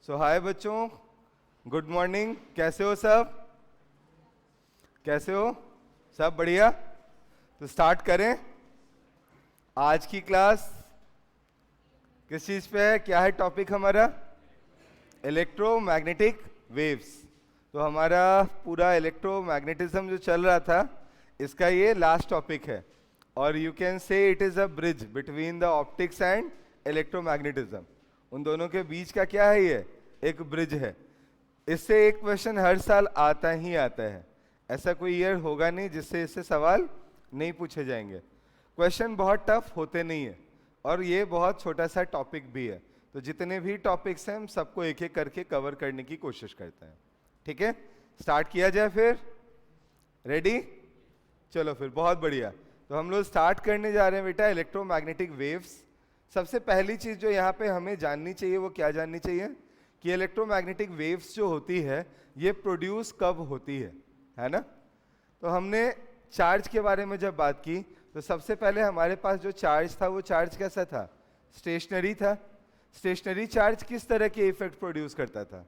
हाय बच्चों, good morning. कैसे हो सब? कैसे हो सब? बढ़िया। तो स्टार्ट करें। आज की क्लास किस चीज पे है? क्या है टॉपिक हमारा? Electromagnetic waves. तो हमारा पूरा इलेक्ट्रोमैग्नेटिज्म जो चल रहा था, इसका ये लास्ट टॉपिक है। और you can say it is a bridge between the optics and electromagnetism. उन दोनों के बीच का क्या है? ये एक ब्रिज है। इससे एक क्वेश्चन हर साल आता ही आता है। ऐसा कोई ईयर होगा नहीं जिससे इससे सवाल नहीं पूछे जाएंगे। क्वेश्चन बहुत टफ होते नहीं है और ये बहुत छोटा सा टॉपिक भी है। तो जितने भी टॉपिक्स हैं हम सबको एक एक करके कवर करने की कोशिश करते हैं। ठीक है, स्टार्ट किया जाए फिर। रेडी? चलो फिर, बहुत बढ़िया। तो हम लोग स्टार्ट करने जा रहे हैं बेटा इलेक्ट्रोमैग्नेटिक वेव्स। सबसे पहली चीज जो यहाँ पे हमें जाननी चाहिए वो क्या जाननी चाहिए कि इलेक्ट्रोमैग्नेटिक वेव्स जो होती है ये प्रोड्यूस कब होती है ना? तो हमने चार्ज के बारे में जब बात की तो सबसे पहले हमारे पास जो चार्ज था वो चार्ज कैसा था? स्टेशनरी था। स्टेशनरी चार्ज किस तरह के इफेक्ट प्रोड्यूस करता था?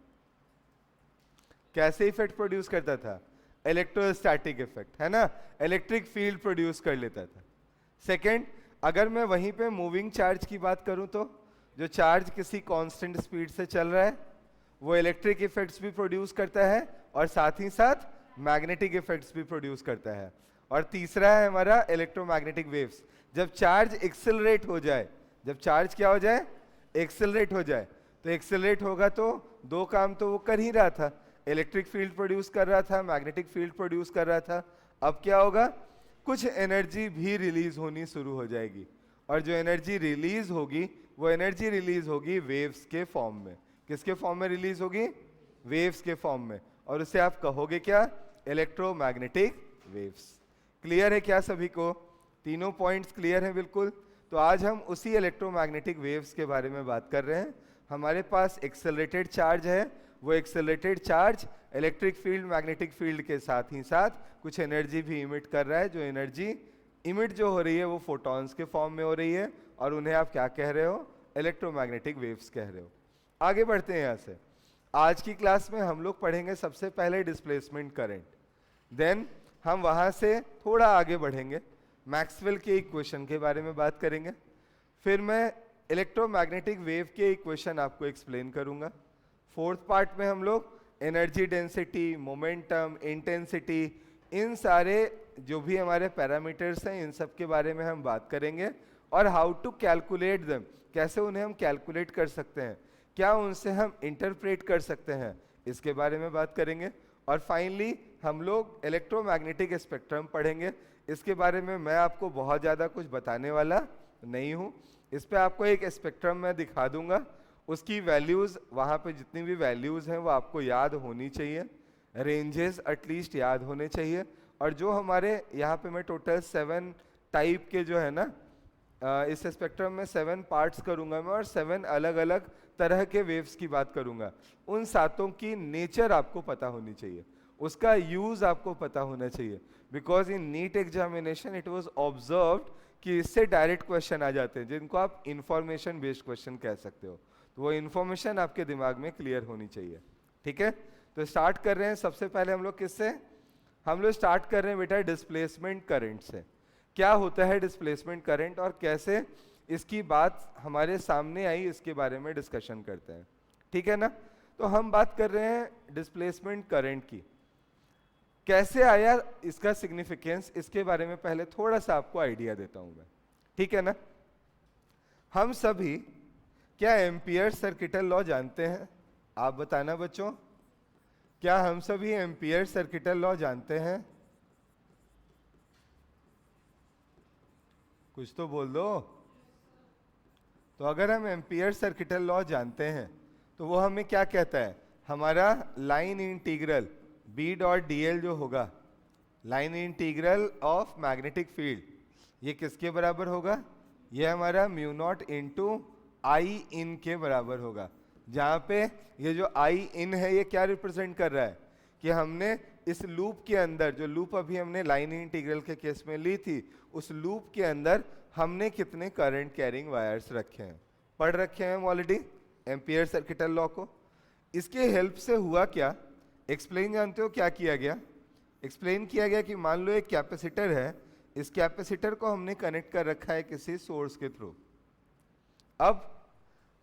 कैसे इफेक्ट प्रोड्यूस करता था? इलेक्ट्रोस्टैटिक इफेक्ट, है ना? इलेक्ट्रिक फील्ड प्रोड्यूस कर लेता था। सेकंड, अगर मैं वहीं पे मूविंग चार्ज की बात करूं तो जो चार्ज किसी कांस्टेंट स्पीड से चल रहा है वो इलेक्ट्रिक इफेक्ट्स भी प्रोड्यूस करता है और साथ ही साथ मैग्नेटिक इफेक्ट्स भी प्रोड्यूस करता है। और तीसरा है हमारा इलेक्ट्रोमैग्नेटिक वेव्स। जब चार्ज एक्सेलरेट हो जाए, जब चार्ज क्या हो जाए? एक्सेलरेट हो जाए। तो एक्सेलरेट होगा तो दो काम तो वो कर ही रहा था, इलेक्ट्रिक फील्ड प्रोड्यूस कर रहा था, मैग्नेटिक फील्ड प्रोड्यूस कर रहा था। अब क्या होगा? कुछ एनर्जी भी रिलीज होनी शुरू हो जाएगी और जो एनर्जी रिलीज होगी वो एनर्जी रिलीज होगी वेव्स के फॉर्म में। किसके फॉर्म में रिलीज होगी? वेव्स के फॉर्म में। और उसे आप कहोगे क्या? Electromagnetic waves. क्लियर है क्या सभी को? तीनों पॉइंट्स क्लियर हैं बिल्कुल? तो आज हम उसी इलेक्ट्रोमैग्नेटिक वेव्स के बारे में बात कर रहे हैं। हमारे पास एक्सेलरेटेड चार्ज है, वो accelerated charge electric field magnetic field के साथ ही साथ कुछ एनर्जी भी इमिट कर रहा है। जो एनर्जी इमिट जो हो रही है वो फोटॉन्स के फॉर्म में हो रही है और उन्हें आप क्या कह रहे हो? इलेक्ट्रोमैग्नेटिक वेव्स कह रहे हो। आगे बढ़ते हैं यहाँ से। आज की क्लास में हम लोग पढ़ेंगे सबसे पहले डिस्प्लेसमेंट करंट, देन हम वहाँ से थोड़ा आगे बढ़ेंगे, मैक्सवेल के इक्वेशन के बारे में बात करेंगे, फिर मैं इलेक्ट्रोमैग्नेटिक वेव के इक्वेशन आपको एक्सप्लेन करूंगा। फोर्थ पार्ट में हम लोग एनर्जी डेंसिटी, मोमेंटम, इंटेंसिटी, इन सारे जो भी हमारे पैरामीटर्स हैं इन सब के बारे में हम बात करेंगे और हाउ टू कैलकुलेट देम, कैसे उन्हें हम कैलकुलेट कर सकते हैं, क्या उनसे हम इंटरप्रेट कर सकते हैं, इसके बारे में बात करेंगे। और फाइनली हम लोग इलेक्ट्रोमैग्नेटिक स्पेक्ट्रम पढ़ेंगे। इसके बारे में मैं आपको बहुत ज़्यादा कुछ बताने वाला नहीं हूँ। इस पे आपको एक स्पेक्ट्रम मैं दिखा दूंगा, उसकी वैल्यूज़, वहाँ पे जितनी भी वैल्यूज़ हैं वो आपको याद होनी चाहिए, रेंजेस एटलीस्ट याद होने चाहिए। और जो हमारे यहाँ पे मैं टोटल 7 टाइप के जो है ना इस स्पेक्ट्रम में 7 पार्ट्स करूँगा मैं और 7 अलग अलग तरह के वेव्स की बात करूँगा। उन सातों की नेचर आपको पता होनी चाहिए, उसका यूज़ आपको पता होना चाहिए। Because in NEET examination it was observed कि इससे डायरेक्ट क्वेश्चन आ जाते हैं जिनको आप इंफॉर्मेशन बेस्ड क्वेश्चन कह सकते हो। तो वो इंफॉर्मेशन आपके दिमाग में क्लियर होनी चाहिए। ठीक है, तो स्टार्ट कर रहे हैं। सबसे पहले हम लोग किससे? हम लोग स्टार्ट कर रहे हैं बेटा डिस्प्लेसमेंट करंट से। क्या होता है डिस्प्लेसमेंट करंट और कैसे इसकी बात हमारे सामने आई, इसके बारे में डिस्कशन करते हैं। ठीक है ना? तो हम बात कर रहे हैं डिस्प्लेसमेंट करंट की। कैसे आया इसका सिग्निफिकेंस, इसके बारे में पहले थोड़ा सा आपको आइडिया देता हूं मैं। ठीक है ना? हम सभी क्या एम्पियर सर्किटल लॉ जानते हैं? आप बताना बच्चों, क्या हम सभी एम्पियर सर्किटल लॉ जानते हैं? कुछ तो बोल दो। तो अगर हम एम्पियर सर्किटल लॉ जानते हैं तो वो हमें क्या कहता है? हमारा line integral B dot D L जो होगा, line integral of magnetic field, ये किसके बराबर होगा? ये हमारा mu not into I in के बराबर होगा। जहाँ पे ये जो आई इन है ये क्या रिप्रेजेंट कर रहा है कि हमने इस लूप के अंदर, जो लूप अभी हमने लाइन इंटीग्रल के केस में ली थी, उस लूप के अंदर हमने कितने करंट कैरिंग वायर्स रखे हैं, पढ़ रखे हैं ऑलरेडी एम्पियर सर्किटल लॉ को। इसके हेल्प से हुआ क्या, एक्सप्लेन जानते हो क्या किया गया? एक्सप्लेन किया गया कि मान लो एक कैपेसिटर है, इस कैपेसिटर को हमने कनेक्ट कर रखा है किसी सोर्स के थ्रू। अब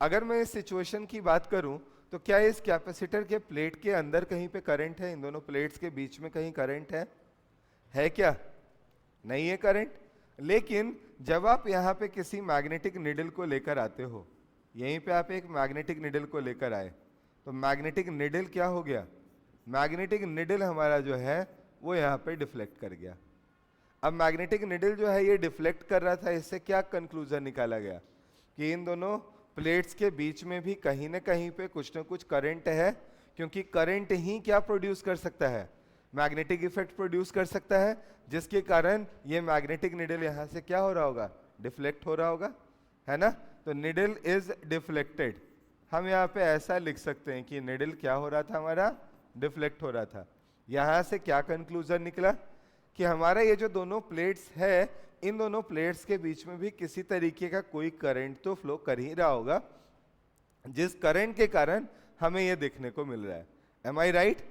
अगर मैं इस सिचुएशन की बात करूं तो क्या इस कैपेसिटर के प्लेट के अंदर कहीं पे करंट है? इन दोनों प्लेट्स के बीच में कहीं करंट है क्या? नहीं है करंट। लेकिन जब आप यहाँ पे किसी मैग्नेटिक निडल को लेकर आते हो, यहीं पे आप एक मैग्नेटिक निडल को लेकर आए, तो मैग्नेटिक निडल क्या हो गया? मैग्नेटिक निडल हमारा जो है वो यहाँ पे डिफ्लेक्ट कर गया। अब मैग्नेटिक निडल जो है ये डिफ्लेक्ट कर रहा था, इससे क्या कंक्लूजन निकाला गया कि इन दोनों प्लेट्स के बीच में भी कहीं ना कहीं पे कुछ ना कुछ करंट है, क्योंकि करंट ही क्या प्रोड्यूस कर सकता है? मैग्नेटिक इफेक्ट प्रोड्यूस कर सकता है, जिसके कारण ये मैग्नेटिक निडल यहाँ से क्या हो रहा होगा? डिफ्लेक्ट हो रहा होगा, है ना? तो निडल इज डिफ्लेक्टेड। हम यहाँ पे ऐसा लिख सकते हैं कि निडल क्या हो रहा था? हमारा डिफ्लेक्ट हो रहा था। यहाँ से क्या कंक्लूजन निकला कि हमारा ये जो दोनों प्लेट्स है, इन दोनों प्लेट्स के बीच में भी किसी तरीके का कोई करंट तो फ्लो कर ही रहा होगा, जिस करंट के कारण हमें ये देखने को मिल रहा है। M I right?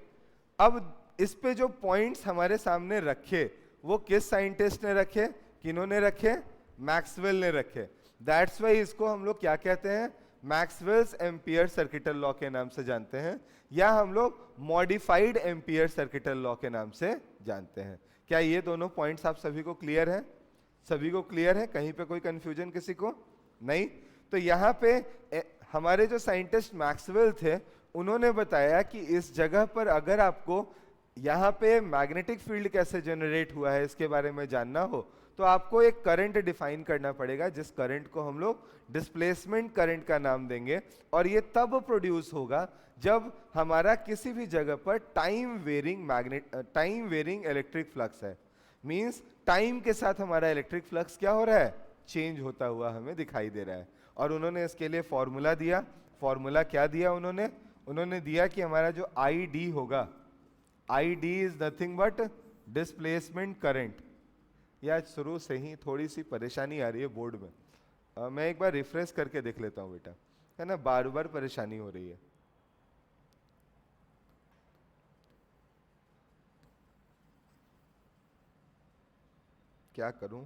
अब इस पे जो पॉइंट्स हमारे सामने रखे वो किस साइंटिस्ट ने रखे? किन्होंने रखे? मैक्सवेल ने रखे। दैट्स वाई इसको हम लोग क्या कहते हैं? मैक्सवेल्स एम्पियर सर्किटल लॉ के नाम से जानते हैं, या हम लोग मॉडिफाइड एम्पियर सर्किटल लॉ के नाम से जानते हैं। क्या ये दोनों पॉइंट्स आप सभी को क्लियर है? सभी को क्लियर है? कहीं पे कोई कंफ्यूजन किसी को नहीं? तो यहाँ पे हमारे जो साइंटिस्ट मैक्सवेल थे, उन्होंने बताया कि इस जगह पर अगर आपको यहाँ पे मैग्नेटिक फील्ड कैसे जनरेट हुआ है इसके बारे में जानना हो, तो आपको एक करंट डिफाइन करना पड़ेगा, जिस करंट को हम लोग डिस्प्लेसमेंट करंट का नाम देंगे। और ये तब प्रोड्यूस होगा जब हमारा किसी भी जगह पर टाइम वेरिंग इलेक्ट्रिक फ्लक्स है। मींस टाइम के साथ हमारा इलेक्ट्रिक फ्लक्स क्या हो रहा है? चेंज होता हुआ हमें दिखाई दे रहा है। और उन्होंने इसके लिए फॉर्मूला दिया। फॉर्मूला क्या दिया उन्होंने दिया कि हमारा जो आई डी होगा, आई D is nothing but displacement current. या शुरू से ही थोड़ी सी परेशानी आ रही है बोर्ड में, मैं एक बार रिफ्रेश करके देख लेता हूँ बेटा, है ना? बार बार परेशानी हो रही है। क्या करूं?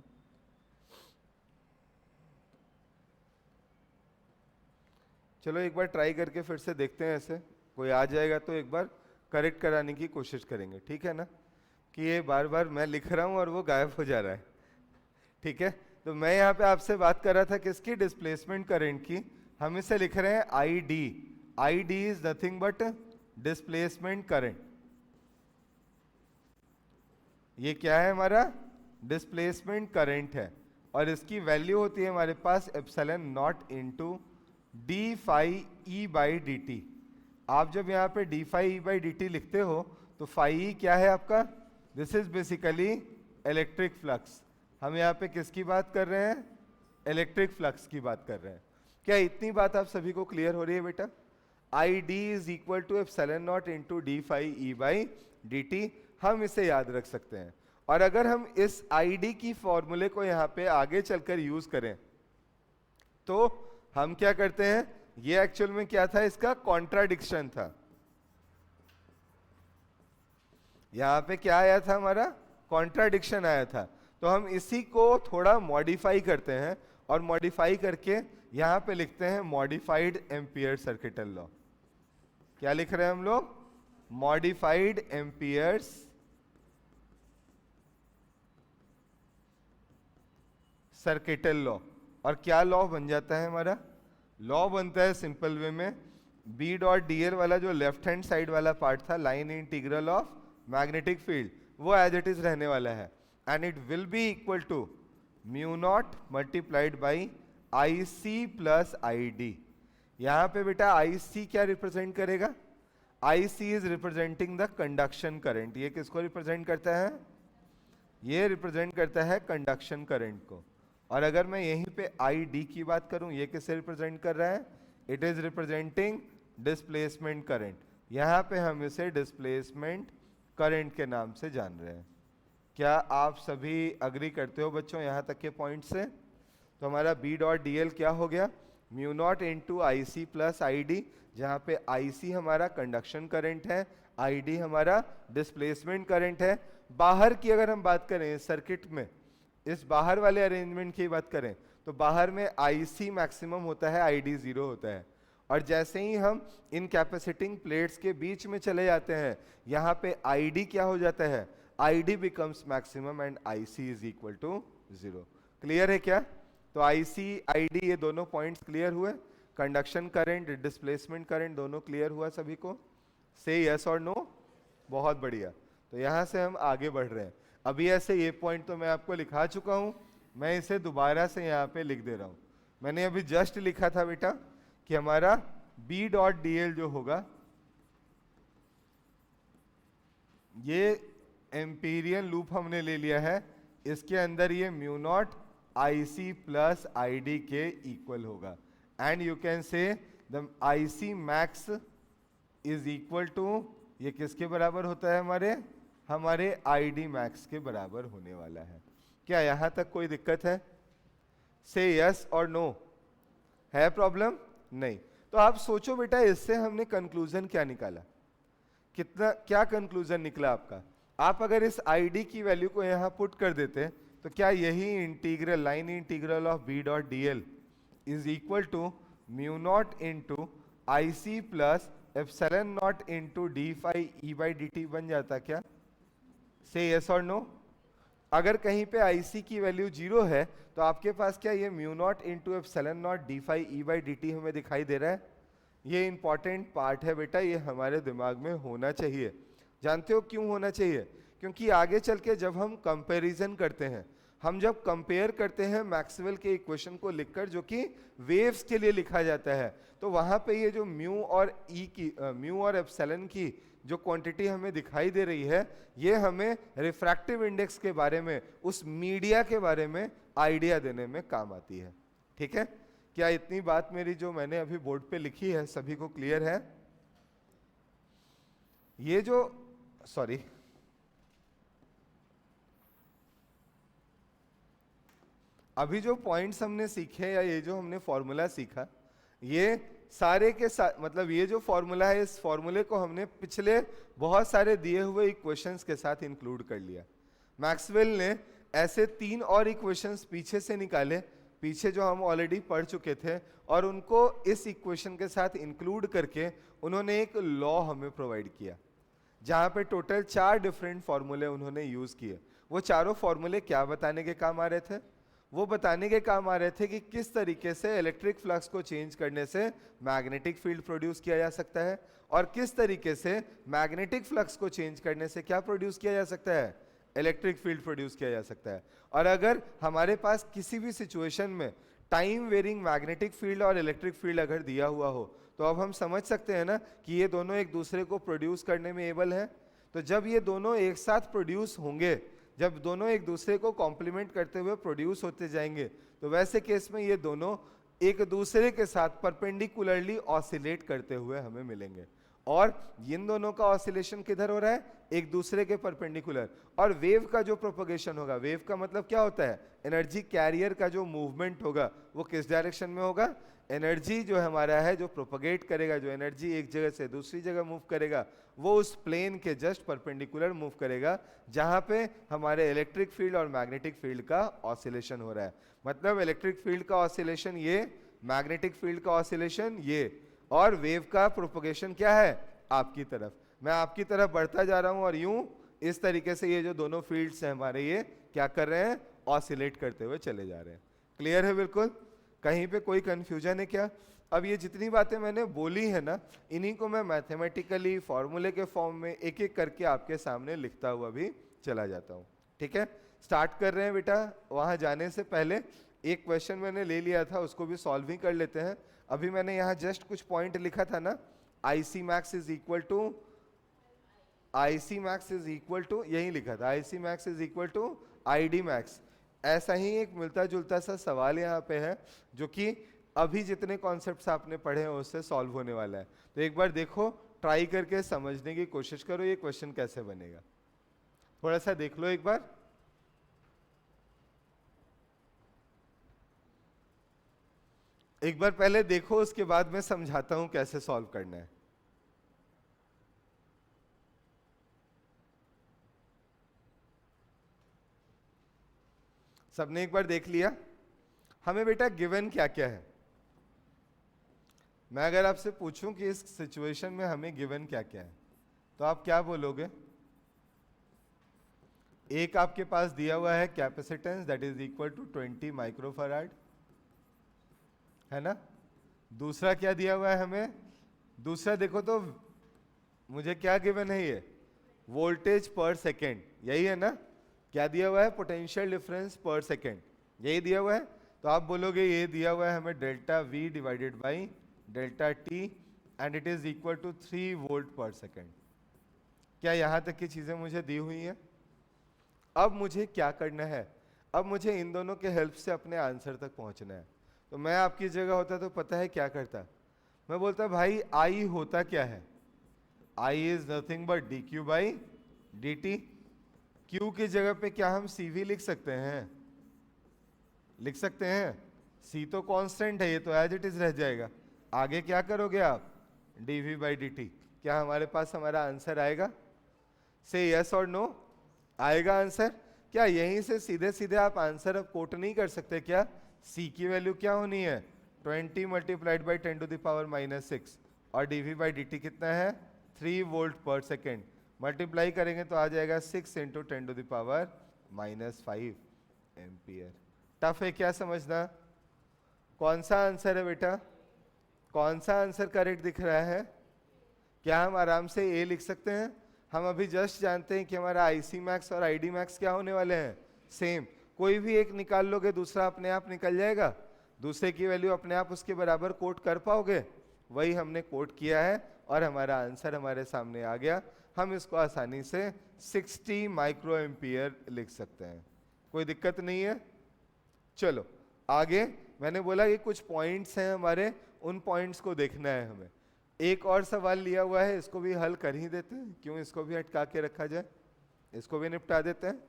चलो एक बार ट्राई करके फिर से देखते हैं, ऐसे कोई आ जाएगा तो एक बार करेक्ट कराने की कोशिश करेंगे, ठीक है ना? कि ये बार बार मैं लिख रहा हूं और वो गायब हो जा रहा है, ठीक है? तो मैं यहाँ पे आपसे बात कर रहा था किसकी? डिस्प्लेसमेंट करंट की। हम इसे लिख रहे हैं I D. I D is nothing but displacement current. ये क्या है? हमारा डिस्प्लेसमेंट करंट है, और इसकी वैल्यू होती है हमारे पास epsilon naught into D phi E by D T. आप जब यहाँ पे D phi E by D T लिखते हो तो फाई ई क्या है आपका? This is basically electric flux. हम यहाँ पे किसकी बात कर रहे हैं? इलेक्ट्रिक फ्लक्स की बात कर रहे हैं। क्या इतनी बात आप सभी को क्लियर हो रही है बेटा? I D is equal to epsilon naught into D phi E by D T. हम इसे याद रख सकते हैं। और अगर हम इस आई डी की फॉर्मूले को यहाँ पे आगे चलकर यूज करें तो हम क्या करते हैं? ये एक्चुअल में क्या था? इसका कॉन्ट्राडिक्शन था। यहां पे क्या आया था? हमारा कॉन्ट्राडिक्शन आया था। तो हम इसी को थोड़ा मॉडिफाई करते हैं, और मॉडिफाई करके यहां पे लिखते हैं मॉडिफाइड एम्पियर सर्किटल लॉ। क्या लिख रहे हैं हम लोग? Modified amperes circuital law. और क्या लॉ बन जाता है हमारा? लॉ बनता है सिंपल वे में, बी डॉट डी एल वाला जो लेफ्ट हैंड साइड वाला पार्ट था, line integral of magnetic field, वो एज इट इज रहने वाला है, and it will be equal to mu naught multiplied by I C plus I D. यहां पे बेटा आई सी क्या रिप्रेजेंट करेगा? I C is representing the conduction current. ये किसको रिप्रेजेंट करता है? ये रिप्रेजेंट करता है कंडक्शन करंट को। और अगर मैं यहीं पे आई डी की बात करूं, ये किससे रिप्रेजेंट कर रहा है? It is representing displacement current. यहां पे हम इसे डिस्प्लेसमेंट करंट के नाम से जान रहे हैं। क्या आप सभी अग्री करते हो बच्चों यहां तक के पॉइंट से? तो हमारा बी डॉट डी एल क्या हो गया? Mu not into I C plus I D, जहाँ पे आई सी हमारा कंडक्शन करंट है, आई डी हमारा डिस्प्लेसमेंट करंट है। बाहर की अगर हम बात करें सर्किट में, इस बाहर वाले अरेंजमेंट की बात करें तो बाहर में आई सी मैक्सिमम होता है, आई डी 0 होता है। और जैसे ही हम इन कैपेसिटिंग प्लेट्स के बीच में चले जाते हैं, यहाँ पे आई डी क्या हो जाता है, I D becomes maximum and I C is equal to 0। Clear है क्या? तो आई सी आई डी ये दोनों पॉइंट्स क्लियर हुए, कंडक्शन करंट डिस्प्लेसमेंट करंट दोनों क्लियर हुआ सभी को? से यस और नो? बहुत बढ़िया। तो यहाँ से हम आगे बढ़ रहे हैं। अभी ऐसे ये पॉइंट तो मैं आपको लिखा चुका हूँ, मैं इसे दोबारा से यहाँ पे लिख दे रहा हूँ। मैंने अभी जस्ट लिखा था बेटा कि हमारा B डॉट डी एल जो होगा ये एम्पीरियन लूप हमने ले लिया है, इसके अंदर ये mu naught I C plus I D के इक्वल होगा। And you can say the I C max is equal to, ये किसके बराबर होता है, हमारे आई डी मैक्स के बराबर होने वाला है। क्या यहां तक कोई दिक्कत है? से यस और नो? है प्रॉब्लम? नहीं। तो आप सोचो बेटा, इससे हमने कंक्लूजन क्या निकाला, कितना क्या कंक्लूजन निकला आपका? आप अगर इस आईडी की वैल्यू को यहां पुट कर देते तो क्या यही integral, line integral of B dot D L is equal to mu not into I C plus epsilon not into D phi E by D T बन जाता क्या? से यस और नो? अगर कहीं पे IC की वैल्यू 0 है तो आपके पास क्या ये mu not into epsilon naught D phi E by D T हमें दिखाई दे रहा है? ये इंपॉर्टेंट पार्ट है बेटा, ये हमारे दिमाग में होना चाहिए। जानते हो क्यों होना चाहिए? क्योंकि आगे चल के जब हम कंपैरिजन करते हैं, हम जब कंपेयर करते हैं मैक्सवेल के इक्वेशन को लिखकर, जो कि वेव्स के लिए लिखा जाता है, तो वहां पे ये जो म्यू और ई की म्यू और एप्सिलॉन की जो क्वांटिटी हमें दिखाई दे रही है, ये हमें रिफ्रैक्टिव इंडेक्स के बारे में, उस मीडिया के बारे में आइडिया देने में काम आती है। ठीक है? क्या इतनी बात मेरी जो मैंने अभी बोर्ड पे लिखी है सभी को क्लियर है? ये जो सॉरी अभी जो पॉइंट्स हमने सीखे या ये जो हमने फॉर्मूला सीखा, ये सारे के मतलब ये जो फॉर्मूला है, इस फॉर्मूले को हमने पिछले बहुत सारे दिए हुए इक्वेशंस के साथ इंक्लूड कर लिया। मैक्सवेल ने ऐसे 3 और इक्वेशंस पीछे से निकाले, पीछे जो हम ऑलरेडी पढ़ चुके थे, और उनको इस इक्वेशन के साथ इंक्लूड करके उन्होंने एक लॉ हमें प्रोवाइड किया, जहां पे टोटल 4 डिफरेंट फॉर्मूले उन्होंने यूज किए। वो चारों फॉर्मूले क्या बताने के काम आ रहे थे? वो बताने के काम आ रहे थे कि किस तरीके से इलेक्ट्रिक फ्लक्स को चेंज करने से मैग्नेटिक फील्ड प्रोड्यूस किया जा सकता है, और किस तरीके से मैग्नेटिक फ्लक्स को चेंज करने से क्या प्रोड्यूस किया जा सकता है, इलेक्ट्रिक फील्ड प्रोड्यूस किया जा सकता है। और अगर हमारे पास किसी भी सिचुएशन में टाइम वेरिंग मैग्नेटिक फील्ड और इलेक्ट्रिक फील्ड अगर दिया हुआ हो, तो अब हम समझ सकते हैं ना कि ये दोनों एक दूसरे को प्रोड्यूस करने में एबल है। तो जब ये दोनों एक साथ प्रोड्यूस होंगे, जब दोनों एक दूसरे को कॉम्प्लीमेंट करते हुए प्रोड्यूस होते जाएंगे, तो वैसे केस में ये दोनों एक दूसरे के साथ परपेंडिकुलरली ऑसिलेट करते हुए हमें मिलेंगे। और इन दोनों का ऑसिलेशन किधर हो रहा है? एक दूसरे के परपेंडिकुलर। और वेव का जो प्रोपगेशन होगा, वेव का मतलब क्या होता है? एनर्जी कैरियर का जो मूवमेंट होगा वो किस डायरेक्शन में होगा? एनर्जी जो हमारा है, जो प्रोपगेट करेगा, जो एनर्जी एक जगह से दूसरी जगह मूव करेगा, वो उस प्लेन के जस्ट परपेंडिकुलर मूव करेगा, जहां पे हमारे इलेक्ट्रिक फील्ड और मैग्नेटिक फील्ड का ऑसिलेशन हो रहा है। मतलब इलेक्ट्रिक फील्ड का ऑसिलेशन ये, मैग्नेटिक फील्ड का ऑसिलेशन ये, और वेव का प्रोपगेशन क्या है? आपकी तरफ। मैं आपकी तरफ बढ़ता जा रहा हूं, और यूं इस तरीके से ये जो दोनों फील्ड्स हैं हमारे, ये क्या कर रहे हैं? ऑसिलेट करते हुए चले जा रहे हैं। क्लियर है बिल्कुल? कहीं पे कोई कंफ्यूजन है क्या? अब ये जितनी बातें मैंने बोली है ना, इन्हीं को मैं मैथमेटिकली फॉर्मूले के फॉर्म में एक एक करके आपके सामने लिखता हुआ भी चला जाता हूँ। ठीक है? स्टार्ट कर रहे हैं बेटा। वहां जाने से पहले एक क्वेश्चन मैंने ले लिया था, उसको भी सॉल्व ही कर लेते हैं। अभी मैंने यहाँ जस्ट कुछ पॉइंट लिखा था ना, IC max is equal to, IC max is equal to, यही लिखा था, IC max is equal to ID max। ऐसा ही एक मिलता जुलता सा सवाल यहाँ पे है, जो कि अभी जितने कॉन्सेप्ट्स आपने पढ़े हैं उससे सॉल्व होने वाला है। तो एक बार देखो, ट्राई करके समझने की कोशिश करो ये क्वेश्चन कैसे बनेगा। थोड़ा सा देख लो एक बार। एक बार पहले देखो, उसके बाद मैं समझाता हूं कैसे सॉल्व करना है। सबने एक बार देख लिया? हमें बेटा गिवन क्या क्या है? मैं अगर आपसे पूछूं कि इस सिचुएशन में हमें गिवन क्या क्या है, तो आप क्या बोलोगे? एक आपके पास दिया हुआ है capacitance that is equal to 20 microfarad, है ना? दूसरा क्या दिया हुआ है हमें? दूसरा देखो तो मुझे क्या गिवन है, ये वोल्टेज पर सेकेंड, यही है ना? क्या दिया हुआ है? पोटेंशियल डिफरेंस पर सेकेंड, यही दिया हुआ है। तो आप बोलोगे ये दिया हुआ है हमें delta V divided by delta T and it is equal to 3 volt per second. क्या यहां तक की चीजें मुझे दी हुई हैं? अब मुझे क्या करना है? अब मुझे इन दोनों के हेल्प से अपने आंसर तक पहुंचना है। तो मैं आपकी जगह होता तो पता है क्या करता? मैं बोलता भाई आई होता क्या है? I is nothing but D Q by D T. Q की जगह पे क्या हम सी वी लिख सकते हैं? लिख सकते हैं। सी तो कांस्टेंट है, ये तो एज इट इज रह जाएगा। आगे क्या करोगे आप? D V by D T. क्या हमारे पास हमारा आंसर आएगा? से यस और नो। आएगा आंसर। क्या यहीं से सीधे सीधे आप आंसर अब कोट नहीं कर सकते क्या? सी की वैल्यू क्या होनी है? 20 multiplied by 10 to the power -6 और डीवी बाई डी टी कितना है? 3 वोल्ट पर सेकेंड। मल्टीप्लाई करेंगे तो आ जाएगा 6 into 10 to the power -5 ampere. Tough है क्या समझना? कौन सा आंसर है बेटा? कौन सा आंसर करेक्ट दिख रहा है? क्या हम आराम से ए लिख सकते हैं? हम अभी जस्ट जानते हैं कि हमारा आईसी मैक्स और आईडी मैक्स क्या होने वाले हैं? सेम। कोई भी एक निकाल लोगे दूसरा अपने आप निकल जाएगा। दूसरे की वैल्यू अपने आप उसके बराबर कोट कर पाओगे? वही हमने कोट किया है और हमारा आंसर हमारे सामने आ गया। हम इसको आसानी से 60 माइक्रो एम्पियर लिख सकते हैं। कोई दिक्कत नहीं है। चलो आगे। मैंने बोला कि कुछ पॉइंट्स हैं हमारे, उन पॉइंट्स को देखना है हमें। एक और सवाल लिया हुआ है, इसको भी हल कर ही देते हैं, क्यों इसको भी अटका के रखा जाए, इसको भी निपटा देते हैं।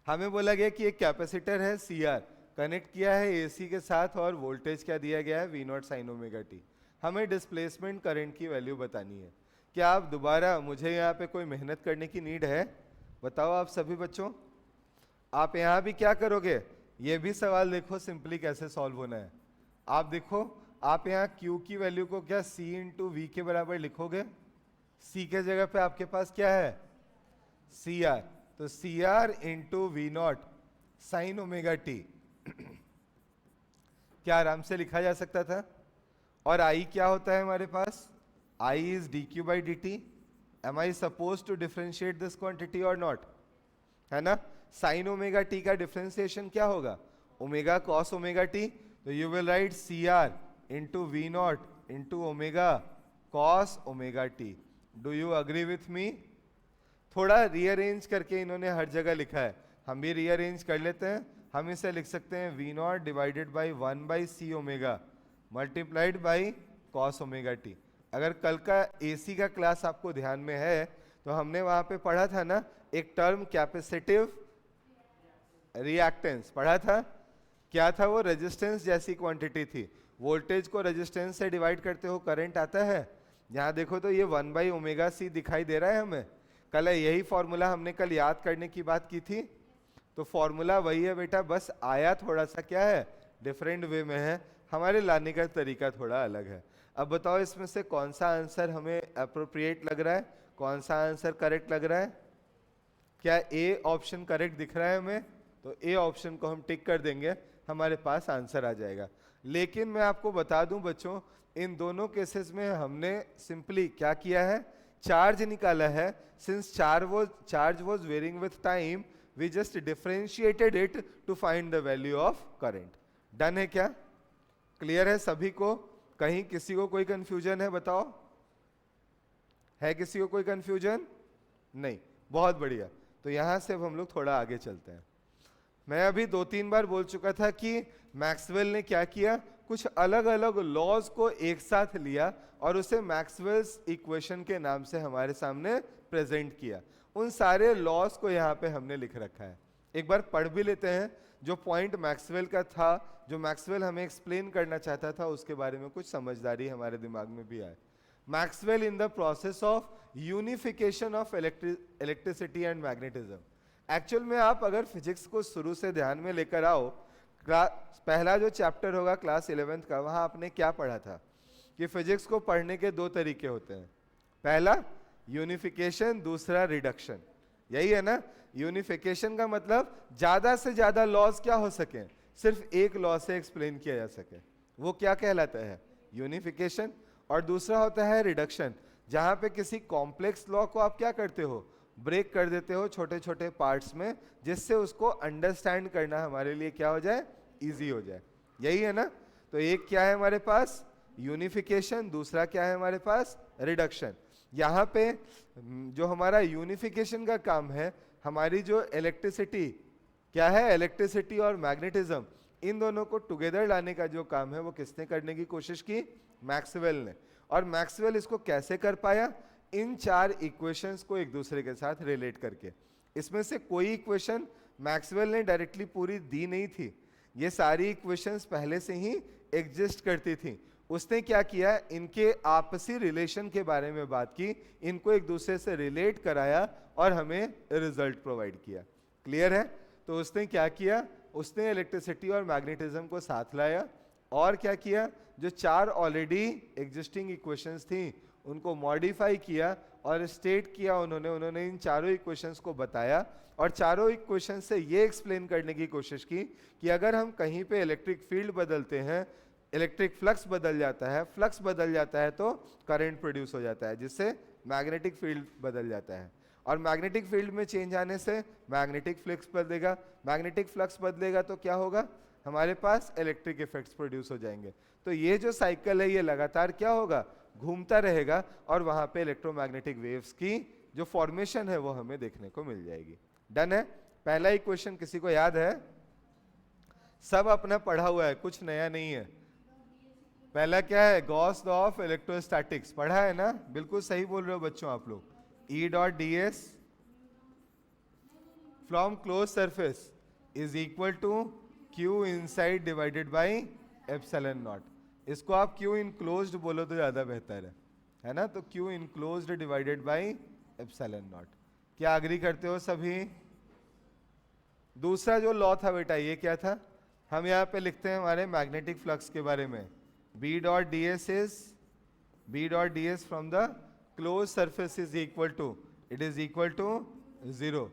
हमें बोला गया कि एक कैपेसिटर है सी आर, कनेक्ट किया है एसी के साथ और वोल्टेज क्या दिया गया है? V not sine omega T. हमें डिस्प्लेसमेंट करंट की वैल्यू बतानी है। क्या आप दोबारा, मुझे यहाँ पे कोई मेहनत करने की नीड है? बताओ आप सभी बच्चों। आप यहाँ भी क्या करोगे? ये भी सवाल देखो सिंपली कैसे सॉल्व होना है। आप देखो, आप यहाँ Q की वैल्यू को क्या C इंटू वी के बराबर लिखोगे? C के जगह पे आपके पास क्या है? C R. तो C R into V not sine omega T क्या आराम से लिखा जा सकता था? और I क्या होता है हमारे पास? I is D Q by D T. Am I suppose to differentiate this quantity और नॉट? है ना? साइन ओमेगा टी का डिफ्रेंसिएशन क्या होगा? Omega cos omega T. तो you will write C R into V naught into omega cos omega T. Do you agree with me? थोड़ा rearrange करके इन्होंने हर जगह लिखा है, हम भी रीअरेंज कर लेते हैं। हम इसे लिख सकते हैं V nought divided by 1 by C omega multiplied by cos omega T. अगर कल का एसी का क्लास आपको ध्यान में है तो हमने वहां पे पढ़ा था ना एक टर्म कैपेसिटिव रिएक्टेंस पढ़ा था। क्या था वो? रेजिस्टेंस जैसी क्वांटिटी थी। वोल्टेज को रेजिस्टेंस से डिवाइड करते हो करंट आता है। यहाँ देखो तो ये 1 बाई ओमेगा सी दिखाई दे रहा है हमें। कल यही फॉर्मूला हमने कल याद करने की बात की थी। तो फॉर्मूला वही है बेटा, बस आया थोड़ा सा क्या है? डिफरेंट वे में है। हमारे लाने का तरीका थोड़ा अलग है। अब बताओ इसमें से कौन सा आंसर हमें अप्रोप्रिएट लग रहा है? कौन सा आंसर करेक्ट लग रहा है? क्या ए ऑप्शन करेक्ट दिख रहा है हमें? तो ए ऑप्शन को हम टिक कर देंगे, हमारे पास आंसर आ जाएगा। लेकिन मैं आपको बता दूं बच्चों, इन दोनों केसेस में हमने सिंपली क्या किया है? चार्ज निकाला है। Since charge was varying with time, we just differentiated it to find the value of current. Done है क्या? क्लियर है सभी को? कहीं किसी को कोई कंफ्यूजन है? बताओ, है किसी को कोई कंफ्यूजन? नहीं, बहुत बढ़िया। तो यहां से अब हम लोग थोड़ा आगे चलते हैं। मैं अभी 2-3 बार बोल चुका था कि मैक्सवेल ने क्या किया, कुछ अलग अलग लॉज को एक साथ लिया और उसे मैक्सवेल्स इक्वेशन के नाम से हमारे सामने प्रेजेंट किया। उन सारे लॉज को यहाँ पे हमने लिख रखा है। एक बार पढ़ भी लेते हैं जो पॉइंट मैक्सवेल का था, जो मैक्सवेल हमें एक्सप्लेन करना चाहता था, उसके बारे में कुछ समझदारी हमारे दिमाग में भी आए। Maxwell in the process of unification of electricity and magnetism. Actual में आप अगर फिजिक्स को शुरू से ध्यान में लेकर आओ, पहला जो चैप्टर होगा क्लास 11th का, वहां आपने क्या पढ़ा था कि फिजिक्स को पढ़ने के दो तरीके होते हैं, पहला यूनिफिकेशन, दूसरा रिडक्शन। यही है ना? यूनिफिकेशन का मतलब ज्यादा से ज्यादा लॉज क्या हो सके, सिर्फ एक लॉ से एक्सप्लेन किया जा सके, वो क्या कहलाता है? यूनिफिकेशन। और दूसरा होता है रिडक्शन, जहां पे किसी कॉम्प्लेक्स लॉ को आप क्या करते हो, ब्रेक कर देते हो छोटे छोटे पार्ट्स में, जिससे उसको अंडरस्टैंड करना हमारे लिए क्या हो जाए, इजी हो जाए। यही है ना? तो एक क्या है हमारे पास, यूनिफिकेशन, दूसरा क्या है हमारे पास, रिडक्शन। यहाँ पे जो हमारा यूनिफिकेशन का काम है, हमारी जो इलेक्ट्रिसिटी क्या है, इलेक्ट्रिसिटी और मैग्नेटिज्म, इन दोनों को टुगेदर लाने का जो काम है वो किसने करने की कोशिश की, मैक्सवेल ने। और मैक्सवेल इसको कैसे कर पाया, इन चार इक्वेशंस को एक दूसरे के साथ रिलेट करके। इसमें से कोई इक्वेशन मैक्सवेल ने डायरेक्टली पूरी दी नहीं थी, ये सारी इक्वेशंस पहले से ही एग्जिस्ट करती थी। उसने क्या किया, इनके आपसी रिलेशन के बारे में बात की, इनको एक दूसरे से रिलेट कराया और हमें रिजल्ट प्रोवाइड किया। क्लियर है? तो उसने क्या किया, उसने इलेक्ट्रिसिटी और मैग्नेटिज्म को साथ लाया और क्या किया, जो चार ऑलरेडी एग्जिस्टिंग इक्वेशंस थी उनको मॉडिफाई किया और स्टेट किया उन्होंने इन चारों इक्वेशंस को बताया और चारों इक्वेशंस से ये एक्सप्लेन करने की कोशिश की कि अगर हम कहीं पे इलेक्ट्रिक फील्ड बदलते हैं, इलेक्ट्रिक फ्लक्स बदल जाता है, फ्लक्स बदल जाता है तो करंट प्रोड्यूस हो जाता है, जिससे मैग्नेटिक फील्ड बदल जाता है। और मैग्नेटिक फील्ड में चेंज आने से मैग्नेटिक फ्लक्स बदलेगा, मैग्नेटिक फ्लक्स बदलेगा तो क्या होगा, हमारे पास इलेक्ट्रिक इफेक्ट्स प्रोड्यूस हो जाएंगे। तो ये जो साइकिल है ये लगातार क्या होगा, घूमता रहेगा और वहां पे इलेक्ट्रोमैग्नेटिक वेव्स की जो फॉर्मेशन है वो हमें देखने को मिल जाएगी। डन है? पहला इक्वेशन किसी को याद है? सब अपना पढ़ा हुआ है, कुछ नया नहीं है। पहला क्या है, गॉस लॉ ऑफ इलेक्ट्रोस्टैटिक्स, पढ़ा है ना? बिल्कुल सही बोल रहे हो बच्चों आप लोग। E dot D S from close surface is equal to Q inside divided by epsilon nought. इसको आप क्यू इनक्लोज्ड बोलो तो ज्यादा बेहतर है ना? तो Q enclosed divided by epsilon not. क्या अग्री करते हो सभी? दूसरा जो लॉ था बेटा ये क्या था, हम यहाँ पे लिखते हैं हमारे मैग्नेटिक फ्लक्स के बारे में, B dot D S from the close surface is equal to, it is equal to zero.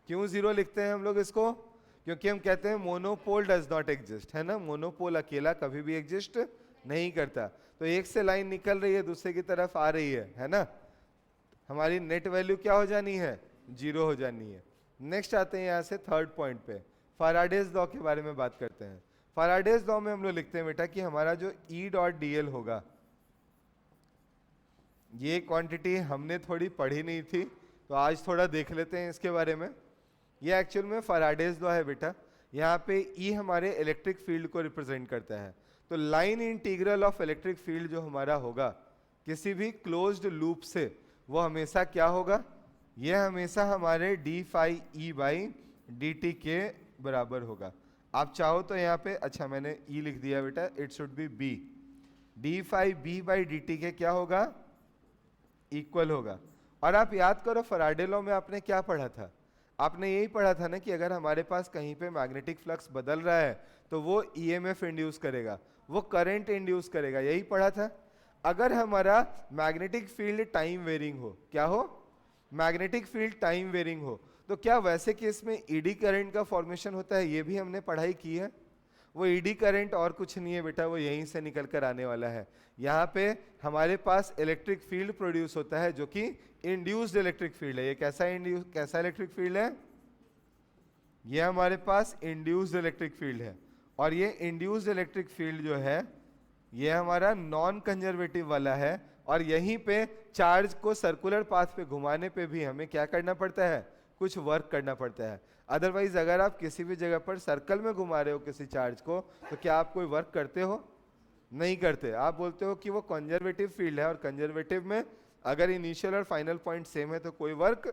क्यों जीरो लिखते हैं हम लोग इसको, क्योंकि हम कहते हैं मोनोपोल डज नॉट एग्जिस्ट, है ना? मोनोपोल अकेला कभी भी एग्जिस्ट नहीं करता। तो एक से लाइन निकल रही है दूसरे की तरफ आ रही है ना? हमारी नेट वैल्यू क्या हो जानी है, जीरो हो जानी है। नेक्स्ट आते हैं यहाँ से थर्ड पॉइंट पे, फैराडेज लॉ के बारे में बात करते हैं। फैराडेज लॉ में हम लोग लिखते हैं बेटा कि हमारा जो E डॉट डी एल होगा, ये क्वांटिटी हमने थोड़ी पढ़ी नहीं थी तो आज थोड़ा देख लेते हैं इसके बारे में। ये एक्चुअल में फैराडेज लॉ है बेटा। यहाँ पे E हमारे इलेक्ट्रिक फील्ड को रिप्रेजेंट करता है। तो line integral of electric field जो हमारा होगा किसी भी क्लोज्ड लूप से, वो हमेशा क्या होगा, ये हमेशा हमारे D phi E by D T के बराबर होगा। आप चाहो तो यहाँ पे, अच्छा मैंने E लिख दिया बेटा, it should be B, D phi B by D T के क्या होगा, इक्वल होगा। और आप याद करो फैराडे लॉ में आपने क्या पढ़ा था, आपने यही पढ़ा था ना कि अगर हमारे पास कहीं पे मैग्नेटिक फ्लक्स बदल रहा है तो वो ईएमएफ इंड्यूस करेगा, वो करंट इंड्यूस करेगा, यही पढ़ा था। अगर हमारा मैग्नेटिक फील्ड टाइम वेरिंग हो, क्या हो, मैग्नेटिक फील्ड टाइम वेरिंग हो, तो क्या वैसे केस में ईडी करंट का फॉर्मेशन होता है, ये भी हमने पढ़ाई की है। वो ईडी करंट और कुछ नहीं है बेटा, वो यहीं से निकल कर आने वाला है। यहाँ पे हमारे पास इलेक्ट्रिक फील्ड प्रोड्यूस होता है जो कि इंड्यूस्ड इलेक्ट्रिक फील्ड है। ये कैसा इलेक्ट्रिक फील्ड है, ये हमारे पास इंड्यूस्ड इलेक्ट्रिक फील्ड है। और ये इंड्यूस्ड इलेक्ट्रिक फील्ड जो है ये हमारा नॉन कंजर्वेटिव वाला है। और यहीं पे चार्ज को सर्कुलर पाथ पे घुमाने पे भी हमें क्या करना पड़ता है, कुछ वर्क करना पड़ता है। अदरवाइज अगर आप किसी भी जगह पर सर्कल में घुमा रहे हो किसी चार्ज को, तो क्या आप कोई वर्क करते हो, नहीं करते। आप बोलते हो कि वो कंजर्वेटिव फील्ड है, और कंजर्वेटिव में अगर इनिशियल और फाइनल पॉइंट सेम है तो कोई वर्क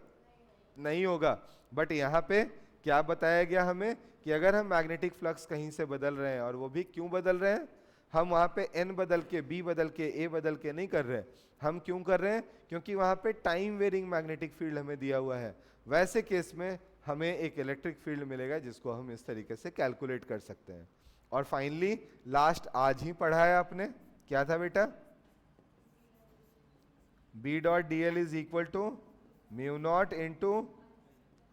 नहीं होगा। बट यहाँ पे क्या बताया गया हमें कि अगर हम मैग्नेटिक फ्लक्स कहीं से बदल रहे हैं, और वो भी क्यों बदल रहे हैं, हम वहाँ पे n बदल के, b बदल के, a बदल के नहीं कर रहे हैं। हम क्यों कर रहे हैं? क्योंकि वहाँ पे टाइम वेरिंग मैग्नेटिक फील्ड हमें दिया हुआ है। वैसे केस में हमें एक इलेक्ट्रिक फील्ड मिलेगा जिसको हम इस तरीके से कैलकुलेट कर सकते हैं। और फाइनली लास्ट आज ही पढ़ा है आपने, क्या था बेटा? B dot D L is equal to mu not into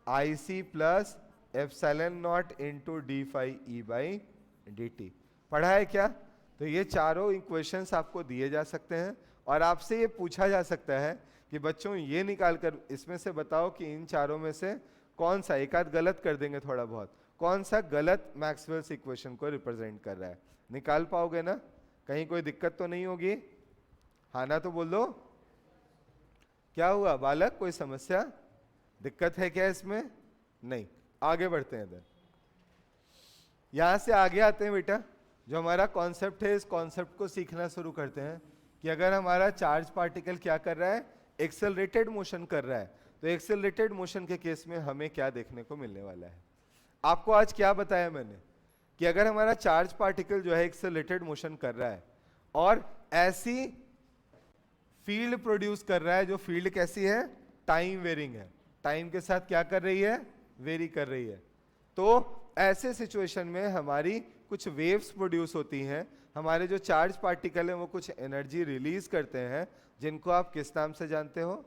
I C plus epsilon not into D phi E by D T. पढ़ा है क्या? तो ये चारों इक्वेशंस आपको दिए जा सकते हैं और आपसे ये पूछा जा सकता है कि बच्चों ये निकाल कर इसमें से बताओ कि इन चारों में से कौन सा, एक आध गलत कर देंगे थोड़ा बहुत, कौन सा गलत मैक्सवेल्स इक्वेशन को रिप्रेजेंट कर रहा है? निकाल पाओगे ना? कहीं कोई दिक्कत तो नहीं होगी? हाँ ना तो बोल दो। क्या हुआ बालक, कोई समस्या, दिक्कत है क्या इसमें? नहीं। आगे बढ़ते हैं इधर, यहां से आगे आते हैं बेटा। जो हमारा कॉन्सेप्ट है, इस कॉन्सेप्ट को सीखना शुरू करते हैं कि अगर हमारा चार्ज पार्टिकल क्या कर रहा है, एक्सेलरेटेड मोशन कर रहा है, तो एक्सेलरेटेड मोशन के केस में हमें क्या देखने को मिलने वाला है। आपको आज क्या बताया मैंने कि अगर हमारा चार्ज पार्टिकल जो है एक्सेलरेटेड मोशन कर रहा है और ऐसी फील्ड प्रोड्यूस कर रहा है, जो फील्ड कैसी है, टाइम वेरिंग है, टाइम के साथ क्या कर रही है, वेरी कर रही है, तो ऐसे सिचुएशन में हमारी कुछ वेव्स प्रोड्यूस होती हैं। हमारे जो चार्ज पार्टिकल हैं वो कुछ एनर्जी रिलीज करते हैं, जिनको आप किस नाम से जानते हो?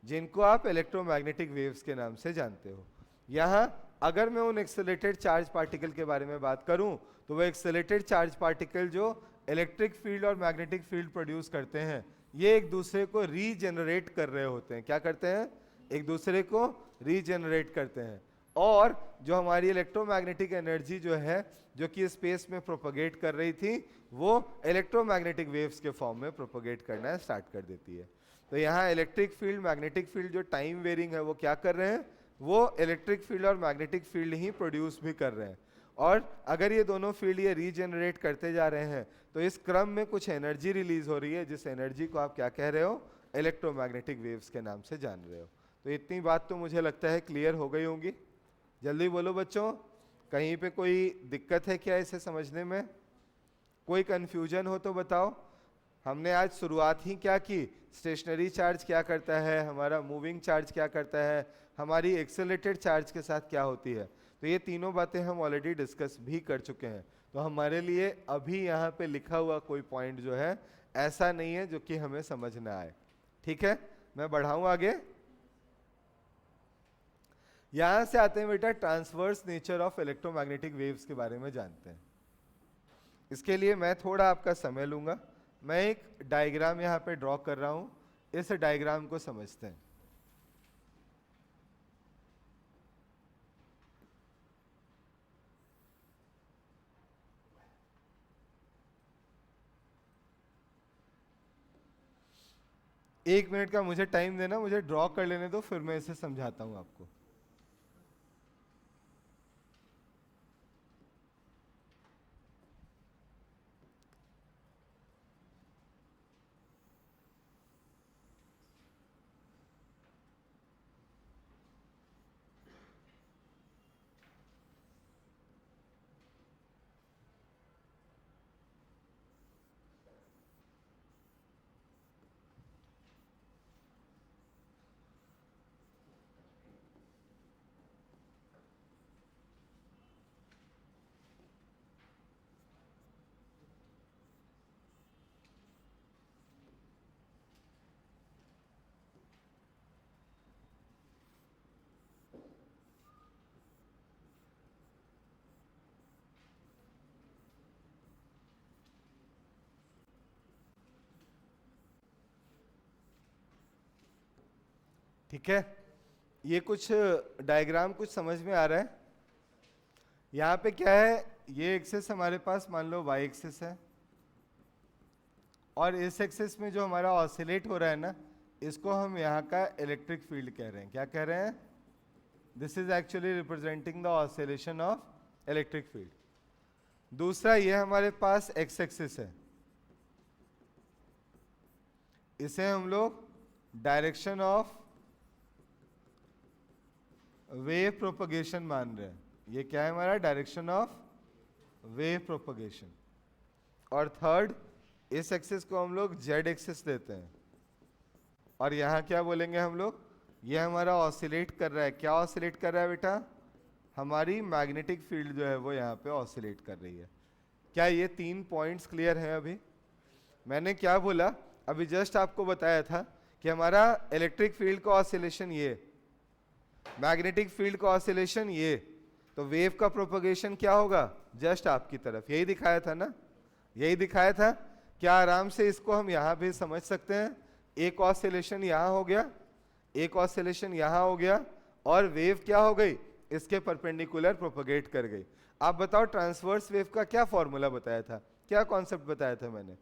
जिनको आप इलेक्ट्रोमैग्नेटिक वेव्स के नाम से जानते हो। यहाँ अगर मैं उन एक्सेलरेटेड चार्ज पार्टिकल के बारे में बात करूं, तो वो एक्सेलरेटेड चार्ज पार्टिकल जो इलेक्ट्रिक फील्ड और मैग्नेटिक फील्ड प्रोड्यूस करते हैं, ये एक दूसरे को रीजनरेट कर रहे होते हैं। क्या करते हैं? एक दूसरे को रीजनरेट करते हैं। और जो हमारी इलेक्ट्रोमैग्नेटिक एनर्जी जो है, जो कि स्पेस में प्रोपगेट कर रही थी, वो इलेक्ट्रोमैग्नेटिक वेव्स के फॉर्म में प्रोपगेट करना स्टार्ट कर देती है। तो यहाँ इलेक्ट्रिक फील्ड, मैग्नेटिक फील्ड जो टाइम वेरिंग है, वो क्या कर रहे हैं, वो इलेक्ट्रिक फील्ड और मैग्नेटिक फील्ड ही प्रोड्यूस भी कर रहे हैं। और अगर ये दोनों फील्ड ये रीजनरेट करते जा रहे हैं, तो इस क्रम में कुछ एनर्जी रिलीज हो रही है, जिस एनर्जी को आप क्या कह रहे हो, इलेक्ट्रोमैग्नेटिक वेव्स के नाम से जान रहे हो। तो इतनी बात तो मुझे लगता है क्लियर हो गई होंगी। जल्दी बोलो बच्चों, कहीं पे कोई दिक्कत है क्या इसे समझने में? कोई कंफ्यूजन हो तो बताओ। हमने आज शुरुआत ही क्या की, स्टेशनरी चार्ज क्या करता है, हमारा मूविंग चार्ज क्या करता है, हमारी एक्सेलरेटेड चार्ज के साथ क्या होती है, तो ये तीनों बातें हम ऑलरेडी डिस्कस भी कर चुके हैं। तो हमारे लिए अभी यहाँ पे लिखा हुआ कोई पॉइंट जो है ऐसा नहीं है जो कि हमें समझ ना आए। ठीक है, मैं बढ़ाऊं आगे। यहां से आते हैं बेटा, transverse nature of electromagnetic waves के बारे में जानते हैं। इसके लिए मैं थोड़ा आपका समय लूंगा। मैं एक डायग्राम यहाँ पे ड्रॉ कर रहा हूं, इस डायग्राम को समझते हैं। एक मिनट का मुझे टाइम देना, मुझे ड्रॉ कर लेने दो, फिर मैं इसे समझाता हूं आपको। ठीक है, ये कुछ डायग्राम कुछ समझ में आ रहा है? यहाँ पे क्या है, ये एक्सिस हमारे पास मान लो वाई एक्सिस है, और इस एक्सिस में जो हमारा ऑसिलेट हो रहा है ना, इसको हम यहाँ का इलेक्ट्रिक फील्ड कह रहे हैं। क्या कह रहे हैं? This is actually representing the oscillation of electric field. दूसरा ये हमारे पास एक्स एक्सिस है, इसे हम लोग डायरेक्शन ऑफ वेव प्रोपगेशन मान रहे हैं, ये क्या है हमारा डायरेक्शन ऑफ वेव प्रोपगेशन। और थर्ड, इस एक्सिस को हम लोग जेड एक्सिस देते हैं, और यहाँ क्या बोलेंगे हम लोग, ये हमारा ऑसिलेट कर रहा है। क्या ऑसिलेट कर रहा है बेटा, हमारी मैग्नेटिक फील्ड जो है वो यहाँ पे ऑसिलेट कर रही है। क्या ये 3 पॉइंट्स क्लियर हैं? अभी मैंने क्या बोला, अभी जस्ट आपको बताया था कि हमारा इलेक्ट्रिक फील्ड का ऑसिलेशन ये, मैग्नेटिक फील्ड का ऑसिलेशन ये, तो वेव का प्रोपगेशन क्या होगा, जस्ट आपकी तरफ। यही दिखाया था ना, यही दिखाया था। क्या आराम से इसको हम यहाँ भी समझ सकते हैं, एक ऑसिलेशन यहाँ हो गया, एक ऑसिलेशन यहाँ हो गया, और वेव क्या हो गई, इसके परपेंडिकुलर प्रोपगेट कर गई। आप बताओ ट्रांसवर्स वेव का क्या फॉर्मूला बताया था, क्या कॉन्सेप्ट बताया था मैंने,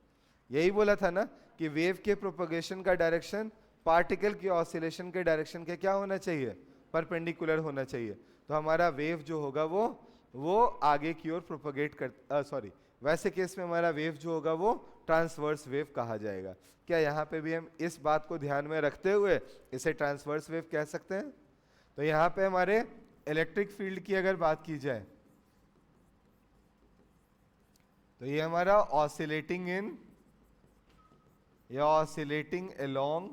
यही बोला था ना कि वेव के प्रोपगेशन का डायरेक्शन पार्टिकल की ऑसिलेशन के डायरेक्शन के क्या होना चाहिए, परपेंडिकुलर होना चाहिए। तो हमारा वेव जो होगा वो आगे की ओर प्रोपगेट कर, सॉरी, वैसे केस में हमारा वेव जो होगा वो ट्रांसवर्स वेव कहा जाएगा। क्या यहाँ पे भी हम इस बात को ध्यान में रखते हुए इसे ट्रांसवर्स वेव कह सकते हैं? तो यहाँ पे हमारे इलेक्ट्रिक फील्ड की अगर बात की जाए तो ये हमारा ऑसिलेटिंग इन या ऑसिलेटिंग अलोंग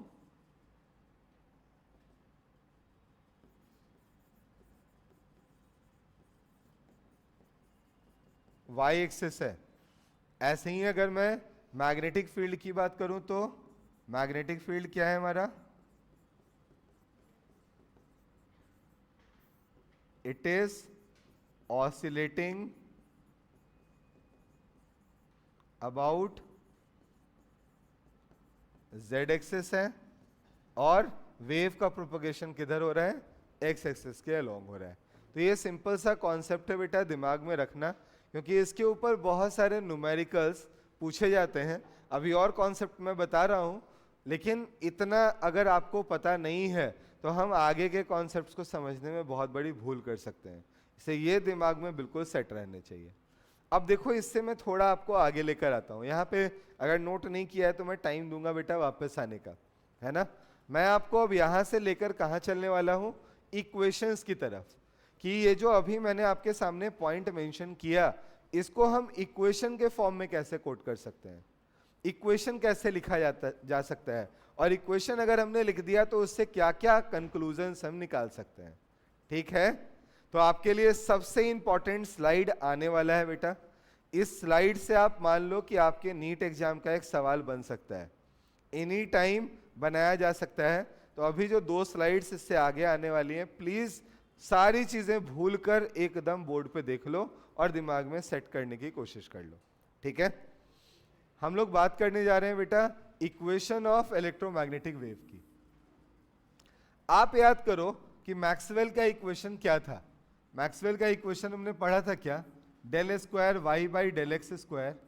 वाई एक्सिस है। ऐसे ही अगर मैं मैग्नेटिक फील्ड की बात करूं तो मैग्नेटिक फील्ड क्या है हमारा, it is oscillating about Z axis है, और वेव का प्रोपगेशन किधर हो रहा है, एक्स एक्सिस के अलोंग हो रहा है। तो ये सिंपल सा कॉन्सेप्ट है बेटा, दिमाग में रखना, क्योंकि इसके ऊपर बहुत सारे न्यूमेरिकल्स पूछे जाते हैं। अभी और कॉन्सेप्ट मैं बता रहा हूँ, लेकिन इतना अगर आपको पता नहीं है तो हम आगे के कॉन्सेप्ट्स को समझने में बहुत बड़ी भूल कर सकते हैं। इसे ये दिमाग में बिल्कुल सेट रहने चाहिए। अब देखो, इससे मैं थोड़ा आपको आगे लेकर आता हूँ। यहाँ पे अगर नोट नहीं किया है तो मैं टाइम दूंगा बेटा वापस आने का, है ना। मैं आपको अब यहाँ से लेकर कहाँ चलने वाला हूँ, इक्वेशंस की तरफ, कि ये जो अभी मैंने आपके सामने पॉइंट मेंशन किया, इसको हम इक्वेशन के फॉर्म में कैसे कोट कर सकते हैं, इक्वेशन कैसे लिखा जा सकता है, और इक्वेशन अगर हमने लिख दिया तो उससे क्या क्या कंक्लूजन्स हम निकाल सकते हैं। ठीक है, तो आपके लिए सबसे इंपॉर्टेंट स्लाइड आने वाला है बेटा। इस स्लाइड से आप मान लो कि आपके नीट एग्जाम का एक सवाल बन सकता है, एनी टाइम बनाया जा सकता है। तो अभी जो 2 स्लाइड्स इससे आगे आने वाली हैं, प्लीज सारी चीजें भूलकर एकदम बोर्ड पे देख लो और दिमाग में सेट करने की कोशिश कर लो। ठीक है, हम लोग बात करने जा रहे हैं बेटा इक्वेशन ऑफ इलेक्ट्रोमैग्नेटिक वेव की। आप याद करो कि मैक्सवेल का इक्वेशन क्या था। मैक्सवेल का इक्वेशन हमने पढ़ा था क्या, del square Y by del X square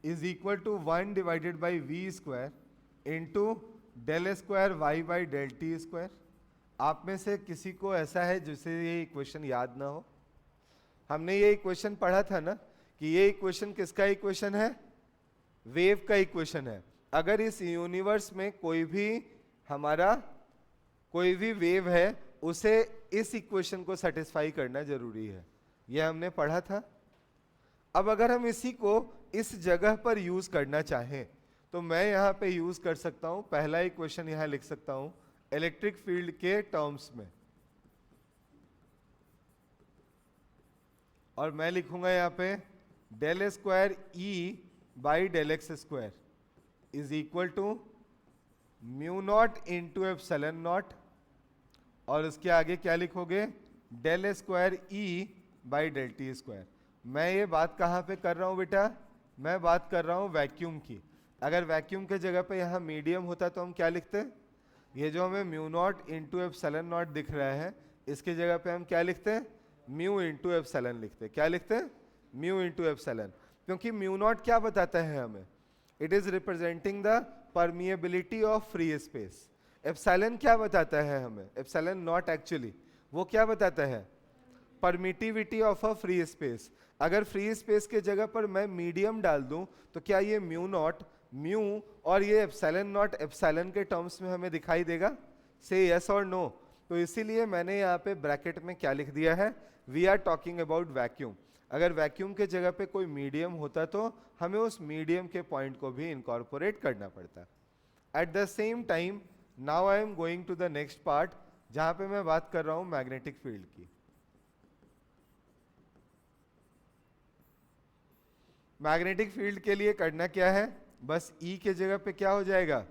is equal to 1 divided by V square into del square Y by del T square. आप में से किसी को ऐसा है जिसे ये इक्वेशन याद ना हो? हमने ये इक्वेशन पढ़ा था ना कि ये इक्वेशन किसका इक्वेशन है, वेव का इक्वेशन है। अगर इस यूनिवर्स में कोई भी वेव है, उसे इस इक्वेशन को सेटिस्फाई करना जरूरी है, ये हमने पढ़ा था। अब अगर हम इसी को इस जगह पर यूज करना चाहें तो मैं यहां पे यूज कर सकता हूं, पहला इक्वेशन यहां लिख सकता हूं इलेक्ट्रिक फील्ड के टर्म्स में, और मैं लिखूंगा यहां पे del square E by del X square is equal to mu not into epsilon nought, और उसके आगे क्या लिखोगे, del square E by del T square. मैं ये बात कहाँ पे कर रहा हूँ बेटा, मैं बात कर रहा हूँ वैक्यूम की। अगर वैक्यूम के जगह पे यहाँ मीडियम होता तो हम क्या लिखते, ये जो हमें mu naught into epsilon not दिख रहा है, इसके जगह पे हम क्या लिखते हैं, म्यू इंटू एप्सिलॉन लिखते हैं। क्या लिखते हैं, म्यू इंटू एप्सिलॉन, क्योंकि म्यू नॉट क्या बताता है हमें, it is representing the permeability of free space. Epsilon क्या बताता है हमें, एप्सिलॉन नॉट एक्चुअली वो क्या बताता है, permittivity of a free space. अगर फ्री स्पेस के जगह पर मैं मीडियम डाल दूं तो क्या ये म्यू नॉट, म्यू और ये एप्सिलॉन नॉट एप्सिलॉन के टर्म्स में हमें दिखाई देगा, से यस और नो। तो इसीलिए मैंने यहाँ पे ब्रैकेट में क्या लिख दिया है, we are talking about vacuum. अगर वैक्यूम के जगह पे कोई मीडियम होता तो हमें उस मीडियम के पॉइंट को भी इनकॉर्पोरेट करना पड़ता। At the same time now I am going to the next part, जहां पे मैं बात कर रहा हूं मैग्नेटिक फील्ड की। मैग्नेटिक फील्ड के लिए करना क्या है, बस E के जगह पे क्या हो जाएगा,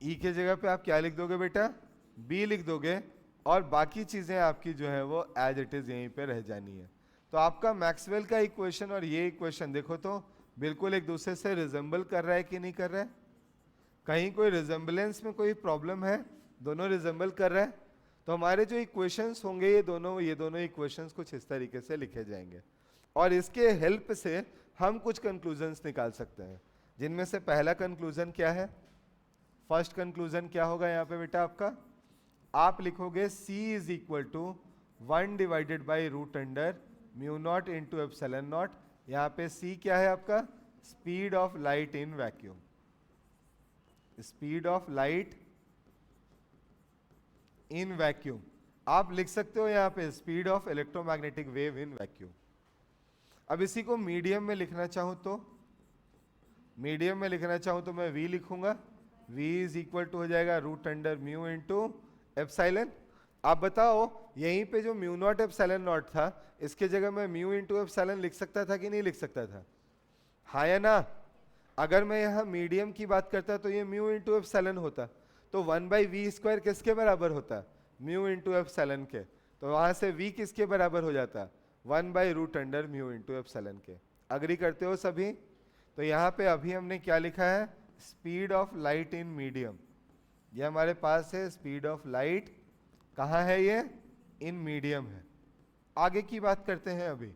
E के जगह पे आप क्या लिख दोगे बेटा, B लिख दोगे, और बाकी चीजें आपकी जो है वो एज इट इज यहीं पे रह जानी है। तो आपका मैक्सवेल का इक्वेशन और ये इक्वेशन देखो तो बिल्कुल एक दूसरे से रिजेंबल कर रहा है कि नहीं कर रहा है, कहीं कोई रिजेंबलेंस में कोई प्रॉब्लम है, दोनों रिजेंबल कर रहा है। तो हमारे जो इक्वेशंस होंगे ये दोनों इक्वेशंस कुछ इस तरीके से लिखे जाएंगे, और इसके हेल्प से हम कुछ कंक्लूजन्स निकाल सकते हैं, जिनमें से पहला कंक्लूजन क्या है, फर्स्ट कंक्लूजन क्या होगा यहाँ पे बेटा आपका, आप लिखोगे C is equal to 1 divided by root under mu not into epsilon nought. यहाँ पे C क्या है आपका, speed of light in vacuum, speed of light in vacuum. आप लिख सकते हो यहाँ पे speed of electromagnetic wave in vacuum. अब इसी को मीडियम में लिखना चाहूं तो, मीडियम में लिखना चाहूं तो मैं V लिखूंगा, V इज इक्वल टू हो जाएगा root under mu into epsilon. आप बताओ यहीं पे जो म्यू नॉट एप्सिलॉन नॉट था, इसके जगह मैं म्यू इंटू एप्सिलॉन लिख सकता था कि नहीं लिख सकता था, हाँ या ना। अगर मैं यहाँ मीडियम की बात करता तो ये म्यू इंटू एप्सिलॉन होता, तो 1/v² किसके बराबर होता, म्यू इंटू एप्सिलॉन के। तो वहां से v किसके बराबर हो जाता, 1/रूट अंडर म्यू इंटू एप्सिलॉन के। अग्री करते हो सभी। तो यहाँ पे अभी हमने क्या लिखा है, speed of light in medium, ये हमारे पास है स्पीड ऑफ लाइट, कहाँ है ये, इन मीडियम है। आगे की बात करते हैं, अभी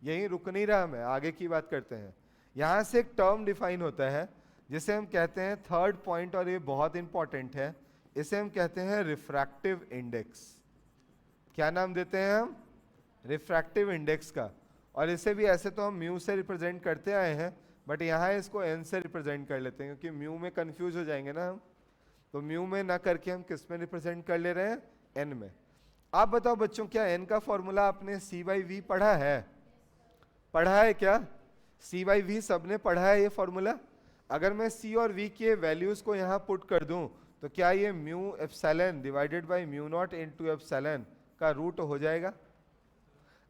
यहीं रुक नहीं रहा मैं, आगे की बात करते हैं। यहाँ से एक टर्म डिफाइन होता है जिसे हम कहते हैं थर्ड पॉइंट, और ये बहुत इंपॉर्टेंट है, इसे हम कहते हैं रिफ्रैक्टिव इंडेक्स। क्या नाम देते हैं हम, रिफ्रैक्टिव इंडेक्स का। और इसे भी ऐसे तो हम म्यू से रिप्रेजेंट करते आए हैं, बट यहाँ इसको एन से रिप्रेजेंट कर लेते हैं, क्योंकि म्यू में कंफ्यूज हो जाएंगे ना हम, तो म्यू में ना करके हम किस में रिप्रेजेंट कर ले रहे हैं, एन में। आप बताओ बच्चों, क्या एन का फॉर्मूला आपने C/V पढ़ा है, पढ़ा है क्या, C/V सबने पढ़ा है ये फॉर्मूला। अगर मैं C और V के वैल्यूज को यहाँ पुट कर दूं तो क्या ये mu epsilon divided by mu nought into epsilon का रूट हो जाएगा।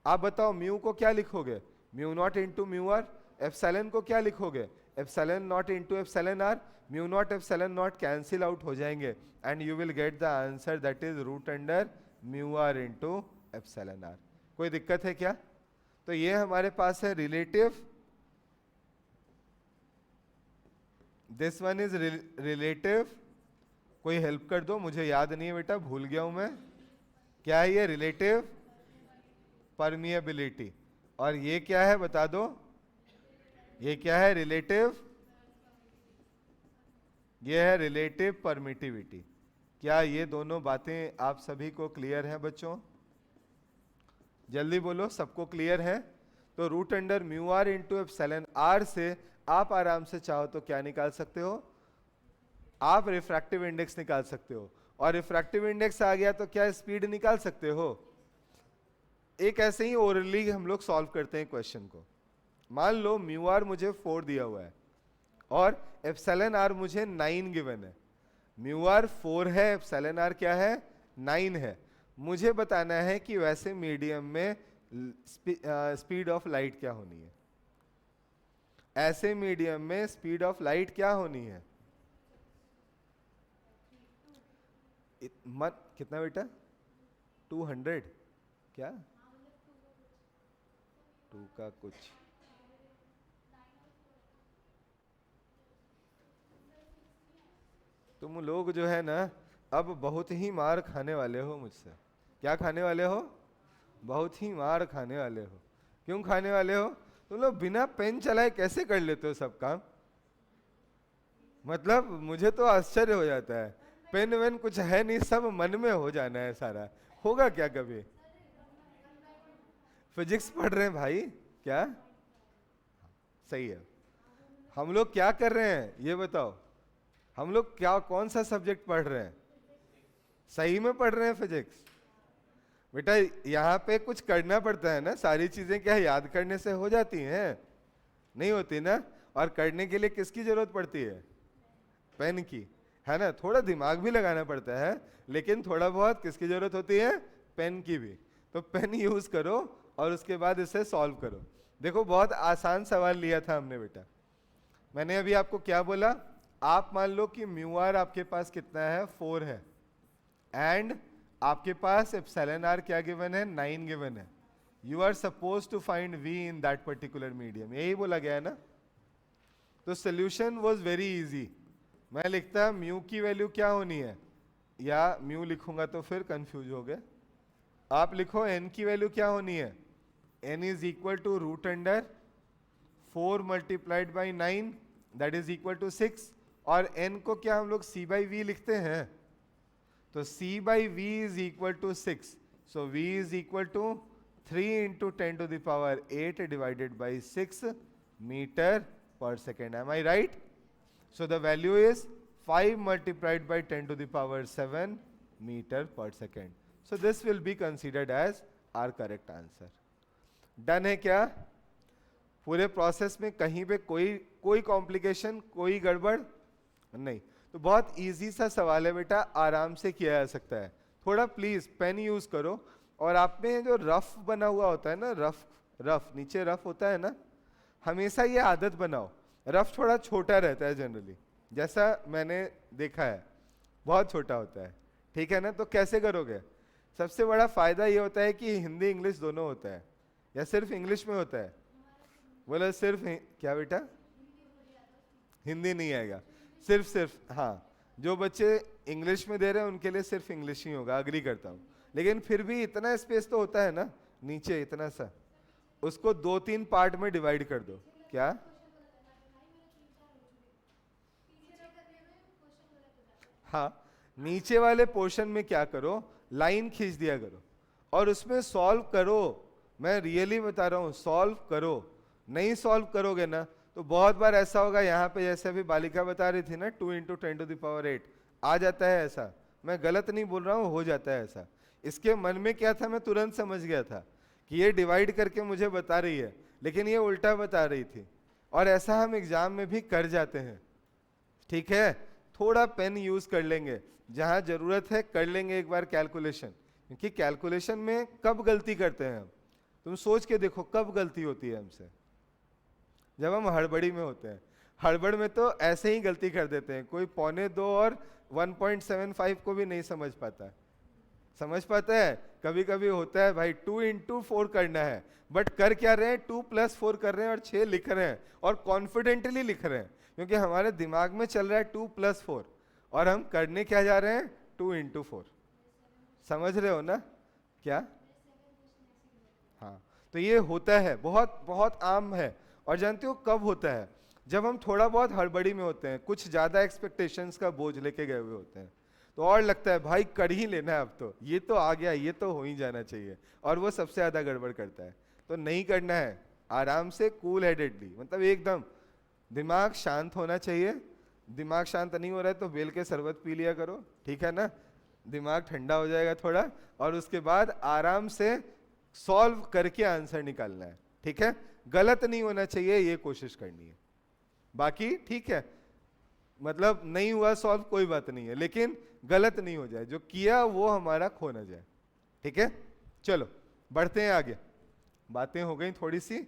आप बताओ म्यू को क्या लिखोगे, mu not into mu R. Epsilon को क्या लिखोगे, epsilon not into epsilon R. Mu nought epsilon nought cancel out हो जाएंगे, and you will get the answer that is root under mu R into epsilon R. कोई दिक्कत है क्या। तो ये हमारे पास है relative, this one is relative. कोई हेल्प कर दो, मुझे याद नहीं है बेटा, भूल गया हूं मैं। क्या है ये, रिलेटिव परमिएबिलिटी। और ये क्या है बता दो, ये क्या है, रिलेटिव, ये है रिलेटिव परमिटिविटी। क्या ये दोनों बातें आप सभी को क्लियर हैं बच्चों, जल्दी बोलो, सबको क्लियर है। तो root under mu R into epsilon R से आप आराम से चाहो तो क्या निकाल सकते हो, आप रिफ्रैक्टिव इंडेक्स निकाल सकते हो। और रिफ्रैक्टिव इंडेक्स आ गया तो क्या स्पीड निकाल सकते हो। एक ऐसे ही ओरली हम लोग सॉल्व करते हैं क्वेश्चन को। मान लो म्यू आर मुझे 4 दिया हुआ है और एप्सिलॉन आर मुझे 9 गिवन है। म्यू आर 4 है, एप्सिलॉन आर क्या है, 9 है। मुझे बताना है कि वैसे मीडियम में स्पीड ऑफ लाइट क्या होनी है, ऐसे मीडियम में स्पीड ऑफ लाइट क्या होनी है। कितना बेटा, 200 क्या, 2 का कुछ, तुम लोग जो है ना अब बहुत ही मार खाने वाले हो मुझसे। क्या खाने वाले हो, बहुत ही मार खाने वाले हो। क्यों खाने वाले हो, तुम लोग बिना पेन चलाए कैसे कर लेते हो सब काम। मतलब मुझे तो आश्चर्य हो जाता है, पेन वेन कुछ है नहीं, सब मन में हो जाना है सारा। होगा क्या कभी, फिजिक्स पढ़ रहे हैं भाई क्या, सही है। हम लोग क्या कर रहे हैं ये बताओ, हम लोग क्या कौन सा सब्जेक्ट पढ़ रहे हैं, सही में पढ़ रहे हैं फिजिक्स। बेटा यहाँ पे कुछ करना पड़ता है ना, सारी चीजें क्या याद करने से हो जाती हैं? नहीं होती ना। और करने के लिए किसकी जरूरत पड़ती है? पेन की, है ना। थोड़ा दिमाग भी लगाना पड़ता है, लेकिन थोड़ा बहुत किसकी जरूरत होती है? पेन की भी। तो पेन यूज करो और उसके बाद इसे सॉल्व करो। देखो बहुत आसान सवाल लिया था हमने बेटा। मैंने अभी आपको क्या बोला? आप मान लो कि म्यू आर आपके पास कितना है? 4 है, एंड आपके पास एप्सिलॉन आर क्या गिवन है? 9 गिवन है। You are suppose to find V in that particular medium, यही बोला गया है ना। तो सोल्यूशन वाज वेरी इजी। मैं लिखता म्यू की वैल्यू क्या होनी है, या म्यू लिखूंगा तो फिर कंफ्यूज हो गए। आप लिखो एन की वैल्यू क्या होनी है? N is equal to root under 4 multiplied by 9 that is equal to 6। और n को क्या हम लोग c बाई वी लिखते हैं? तो c by V is equal to 6। So v is equal to 3 into 10 to the power 8 divided by 6 metre per second. Am I right? So the value is 5 multiplied by 10 to the power 7 meter per second. So this will be considered as our correct answer. Done है क्या? पूरे process में कहीं पे कोई complication, कोई गड़बड़ नहीं। तो बहुत इजी सा सवाल है बेटा, आराम से किया जा सकता है। थोड़ा प्लीज पेन यूज करो, और आप में जो रफ बना हुआ होता है ना, रफ नीचे रफ होता है ना, हमेशा ये आदत बनाओ। रफ थोड़ा छोटा रहता है जनरली, जैसा मैंने देखा है, बहुत छोटा होता है, ठीक है ना। तो कैसे करोगे? सबसे बड़ा फायदा ये होता है कि हिंदी इंग्लिश दोनों होता है, या सिर्फ इंग्लिश में होता है? बोला सिर्फ क्या बेटा? हिंदी नहीं आएगा, सिर्फ हाँ, जो बच्चे इंग्लिश में दे रहे हैं उनके लिए सिर्फ इंग्लिश ही होगा, अग्री करता हूँ। लेकिन फिर भी इतना स्पेस तो होता है ना नीचे, इतना सा, उसको 2-3 पार्ट में डिवाइड कर दो। क्या? हाँ, नीचे वाले पोर्शन में क्या करो, लाइन खींच दिया करो और उसमें सॉल्व करो। मैं रियली बता रहा हूँ, सॉल्व करो। नहीं सॉल्व करोगे ना तो बहुत बार ऐसा होगा, यहाँ पे जैसे अभी बालिका बता रही थी ना, 2 इंटू 10 टू द पावर 8 आ जाता है ऐसा। मैं गलत नहीं बोल रहा हूँ, हो जाता है ऐसा। इसके मन में क्या था मैं तुरंत समझ गया था कि ये डिवाइड करके मुझे बता रही है, लेकिन ये उल्टा बता रही थी। और ऐसा हम एग्जाम में भी कर जाते हैं, ठीक है। थोड़ा पेन यूज कर लेंगे, जहां जरूरत है कर लेंगे एक बार कैलकुलेशन, क्योंकि कैलकुलेशन में कब गलती करते हैं हम, तुम सोच के देखो कब गलती होती है हमसे? जब हम हड़बड़ी में होते हैं। हड़बड़ में तो ऐसे ही गलती कर देते हैं, कोई 1.25 और 1.75 को भी नहीं समझ पाता है। समझ पाता है? कभी कभी होता है भाई 2 इंटू 4 करना है, बट कर क्या रहे हैं, 2 प्लस 4 कर रहे हैं और 6 लिख रहे हैं, और कॉन्फिडेंटली लिख रहे हैं, क्योंकि हमारे दिमाग में चल रहा है 2 प्लस 4, और हम करने क्या जा रहे हैं, 2 इंटू 4। समझ रहे हो ना क्या? हाँ, तो ये होता है, बहुत बहुत आम है। और जानते हो कब होता है? जब हम थोड़ा बहुत हड़बड़ी में होते हैं, कुछ ज्यादा एक्सपेक्टेशंस का बोझ लेके गए हुए होते हैं, तो और लगता है भाई कर ही लेना है, अब तो ये तो आ गया, ये तो हो ही जाना चाहिए, और वो सबसे ज्यादा गड़बड़ करता है। तो नहीं करना है, आराम से कूल हेडेडली, मतलब एकदम दिमाग शांत होना चाहिए। दिमाग शांत नहीं हो रहा है तो बेल के शरबत पी लिया करो, ठीक है ना, दिमाग ठंडा हो जाएगा थोड़ा, और उसके बाद आराम से सॉल्व करके आंसर निकालना है, ठीक है। गलत नहीं होना चाहिए, ये कोशिश करनी है। बाकी ठीक है, मतलब नहीं हुआ सॉल्व कोई बात नहीं है, लेकिन गलत नहीं हो जाए, जो किया वो हमारा खो ना जाए, ठीक है। चलो बढ़ते हैं आगे, बातें हो गई थोड़ी सी,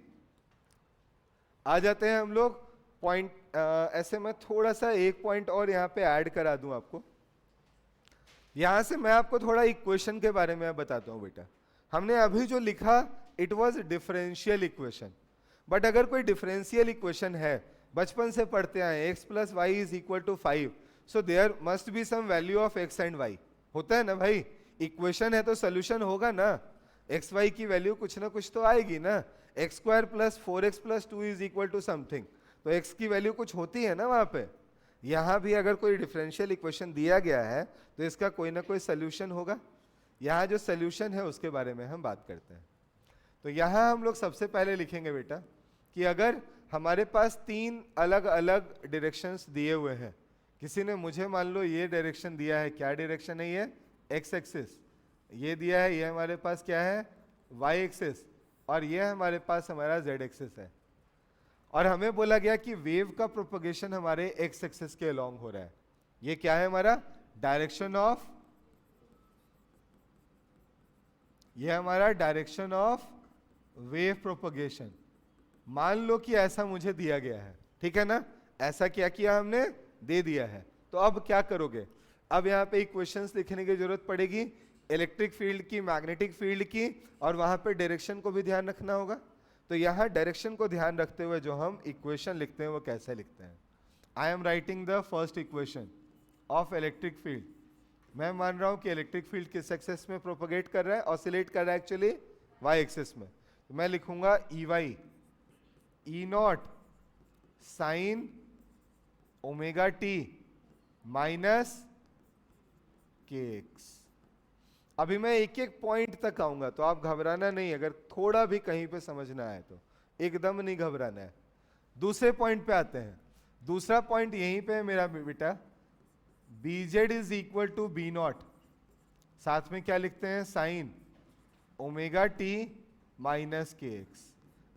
आ जाते हैं हम लोग पॉइंट। ऐसे मैं थोड़ा सा एक पॉइंट और यहाँ पे ऐड करा दूं आपको। यहां से मैं आपको थोड़ा इक्वेशन के बारे में बताता हूं बेटा। हमने अभी जो लिखा it was differential equation, but अगर कोई डिफरेंशियल इक्वेशन है, बचपन से पढ़ते आए x plus Y is equal to 5, so there must be some value of x and y, होता है ना भाई। इक्वेशन है तो सोल्यूशन होगा ना, x y की वैल्यू कुछ ना कुछ तो आएगी ना। X square plus 4x plus 2 is equal to something, तो x की वैल्यू कुछ होती है ना वहां पे। यहाँ भी अगर कोई डिफरेंशियल इक्वेशन दिया गया है तो इसका कोई ना कोई सोल्यूशन होगा। यहाँ जो सोल्यूशन है उसके बारे में हम बात करते हैं। तो यहाँ हम लोग सबसे पहले लिखेंगे बेटा कि अगर हमारे पास 3 अलग अलग डायरेक्शंस दिए हुए हैं, किसी ने मुझे मान लो ये डायरेक्शन दिया है, क्या डायरेक्शन है ये, एक्स एक्सिस, ये दिया है, ये हमारे पास क्या है, वाई एक्सिस, और ये हमारे पास हमारा जेड एक्सिस है। और हमें बोला गया कि वेव का प्रोपगेशन हमारे एक्स एक्सिस के अलोंग हो रहा है। ये क्या है हमारा डायरेक्शन ऑफ, ये हमारा डायरेक्शन ऑफ वेव प्रोपगेशन। मान लो कि ऐसा मुझे दिया गया है, ठीक है ना, ऐसा क्या किया हमने, दे दिया है। तो अब क्या करोगे, अब यहाँ पे इक्वेशंस लिखने की जरूरत पड़ेगी, इलेक्ट्रिक फील्ड की, मैग्नेटिक फील्ड की, और वहां पे डायरेक्शन को भी ध्यान रखना होगा। तो यहाँ डायरेक्शन को ध्यान रखते हुए जो हम इक्वेशन लिखते हैं वो कैसे लिखते हैं। I am writing the first equation of electric field. मैं मान रहा हूं कि इलेक्ट्रिक फील्ड किस एक्सेस में प्रोपगेट कर रहा है, ऑसिलेट कर रहा है एक्चुअली वाई एक्सेस में। तो मैं लिखूंगा E Y E not sine omega T minus K X. अभी मैं एक एक पॉइंट तक आऊंगा, तो आप घबराना नहीं, अगर थोड़ा भी कहीं पे समझना है तो एकदम नहीं घबराना है। दूसरे पॉइंट पे आते हैं। दूसरा पॉइंट यहीं पे है मेरा बेटा, B Z is equal to B nought, साथ में क्या लिखते हैं, sine omega T minus K X.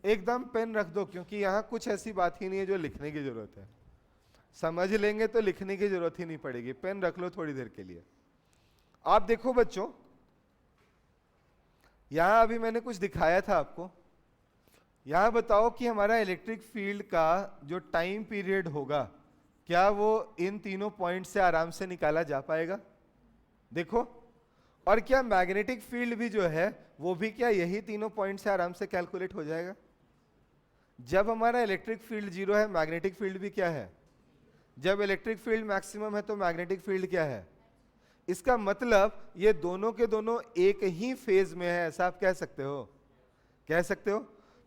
एकदम पेन रख दो, क्योंकि यहां कुछ ऐसी बात ही नहीं है जो लिखने की जरूरत है। समझ लेंगे तो लिखने की जरूरत ही नहीं पड़ेगी, पेन रख लो थोड़ी देर के लिए। आप देखो बच्चों, यहां अभी मैंने कुछ दिखाया था आपको। यहां बताओ कि हमारा इलेक्ट्रिक फील्ड का जो टाइम पीरियड होगा, क्या वो इन तीनों पॉइंट से आराम से निकाला जा पाएगा, देखो। और क्या मैग्नेटिक फील्ड भी जो है वो भी क्या यही तीनों पॉइंट से आराम से कैलकुलेट हो जाएगा। जब हमारा इलेक्ट्रिक फील्ड जीरो है, मैग्नेटिक फील्ड भी क्या है, जब इलेक्ट्रिक फील्ड मैक्सिमम है तो मैग्नेटिक फील्ड क्या है। इसका मतलब ये दोनों के दोनों एक ही फेज में है, ऐसा आप कह सकते हो, कह सकते हो।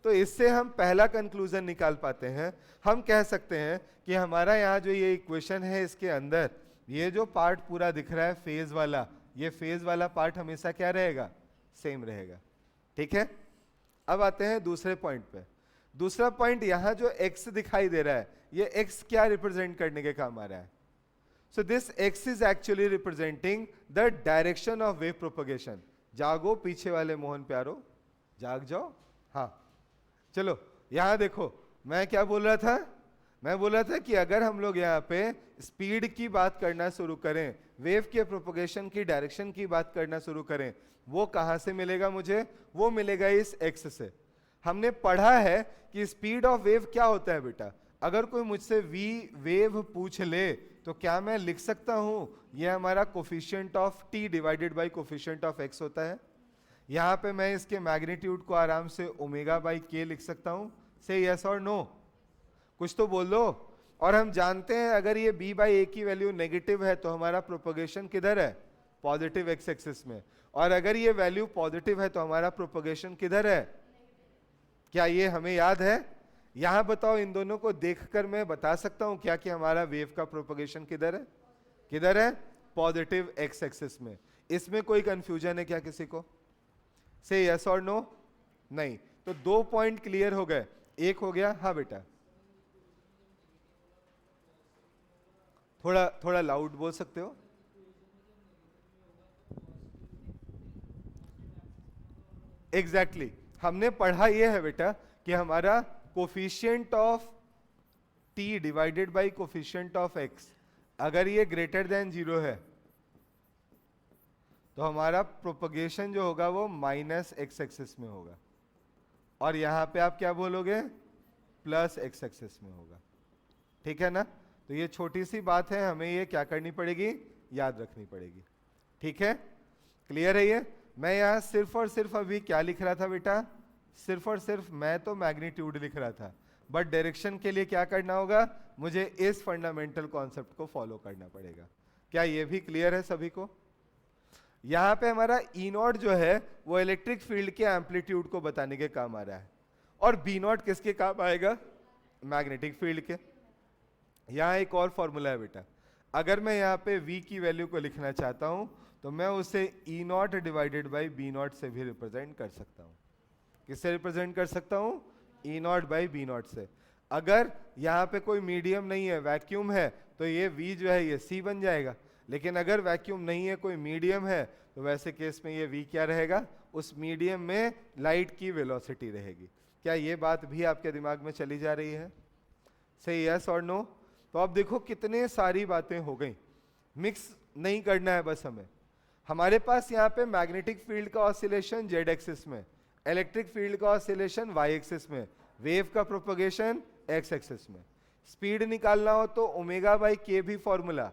तो इससे हम पहला कंक्लूजन निकाल पाते हैं। हम कह सकते हैं कि हमारा यहाँ जो ये इक्वेशन है, इसके अंदर ये जो पार्ट पूरा दिख रहा है फेज वाला, ये फेज वाला पार्ट हमेशा क्या रहेगा, सेम रहेगा, ठीक है। अब आते हैं दूसरे पॉइंट पे। दूसरा पॉइंट यहाँ जो x दिखाई दे रहा है, ये x क्या रिप्रेजेंट करने के काम आ रहा है। So this x is actually representing the direction of wave propagation. जागो पीछे वाले मोहन प्यारो, जाग जाओ। हाँ चलो यहां देखो, मैं क्या बोल रहा था, मैं बोल रहा था कि अगर हम लोग यहाँ पे स्पीड की बात करना शुरू करें, वेव के प्रोपगेशन की डायरेक्शन की बात करना शुरू करें, वो कहां से मिलेगा मुझे, वो मिलेगा इस x से। हमने पढ़ा है कि स्पीड ऑफ वेव क्या होता है बेटा। अगर कोई मुझसे v वेव पूछ ले तो क्या मैं लिख सकता हूं, ये हमारा coefficient of t divided by coefficient of x होता है। यहां पे मैं इसके मैग्नीट्यूड को आराम से ओमेगा बाई के लिख सकता हूं। से यस और नो, कुछ तो बोल दो। और हम जानते हैं अगर ये b बाई ए की वैल्यू नेगेटिव है तो हमारा प्रोपगेशन किधर है, पॉजिटिव x एक्सिस में। और अगर ये वैल्यू पॉजिटिव है तो हमारा प्रोपगेशन किधर है, क्या ये हमें याद है। यहां बताओ, इन दोनों को देखकर मैं बता सकता हूं क्या कि हमारा वेव का प्रोपगेशन किधर है, किधर है, पॉजिटिव x एक्सिस में। इसमें कोई कंफ्यूजन है क्या किसी को, से यस और नो, नहीं। तो दो पॉइंट क्लियर हो गए, एक हो गया। हाँ बेटा, थोड़ा थोड़ा लाउड बोल सकते हो। एग्जैक्टली हमने पढ़ा यह है बेटा कि हमारा coefficient of t divided by coefficient of x, अगर ये ग्रेटर देन 0 है तो हमारा प्रोपगेशन जो होगा वो माइनस x एक्सिस में होगा, और यहां पे आप क्या बोलोगे, प्लस x एक्सिस में होगा, ठीक है ना। तो ये छोटी सी बात है, हमें ये क्या करनी पड़ेगी, याद रखनी पड़ेगी, ठीक है। क्लियर है ये। मैं यहाँ सिर्फ और सिर्फ अभी क्या लिख रहा था बेटा, सिर्फ और सिर्फ मैं तो मैग्नीट्यूड लिख रहा था, बट डायरेक्शन के लिए क्या करना होगा, मुझे इस फंडामेंटल कॉन्सेप्ट को फॉलो करना पड़ेगा। क्या ये भी क्लियर है सभी को। यहाँ पे हमारा ई नॉट जो है वो इलेक्ट्रिक फील्ड के एम्पलीट्यूड को बताने के काम आ रहा है, और बी नॉट किसके काम आएगा, मैग्नेटिक फील्ड के। यहाँ एक और फॉर्मूला है बेटा, अगर मैं यहाँ पे v की वैल्यू को लिखना चाहता हूँ तो मैं उसे E naught divided by B naught से भी रिप्रेजेंट कर सकता हूँ। किससे रिप्रेजेंट कर सकता हूँ, ई नॉट बाई बी नॉट से। अगर यहाँ पे कोई मीडियम नहीं है, वैक्यूम है, तो ये v जो है ये c बन जाएगा। लेकिन अगर वैक्यूम नहीं है, कोई मीडियम है, तो वैसे केस में ये v क्या रहेगा, उस मीडियम में लाइट की वेलोसिटी रहेगी। क्या ये बात भी आपके दिमाग में चली जा रही है? सही, यस और नो? तो अब देखो कितने सारी बातें हो गई, मिक्स नहीं करना है बस हमें। हमारे पास यहाँ पे मैग्नेटिक फील्ड का ऑसिलेशन जेड एक्सिस में, इलेक्ट्रिक फील्ड का ऑसिलेशन वाई एक्सिस में, वेव का प्रोपगेशन एक्स एक्सिस में। स्पीड निकालना हो तो ओमेगा बाई के भी formula,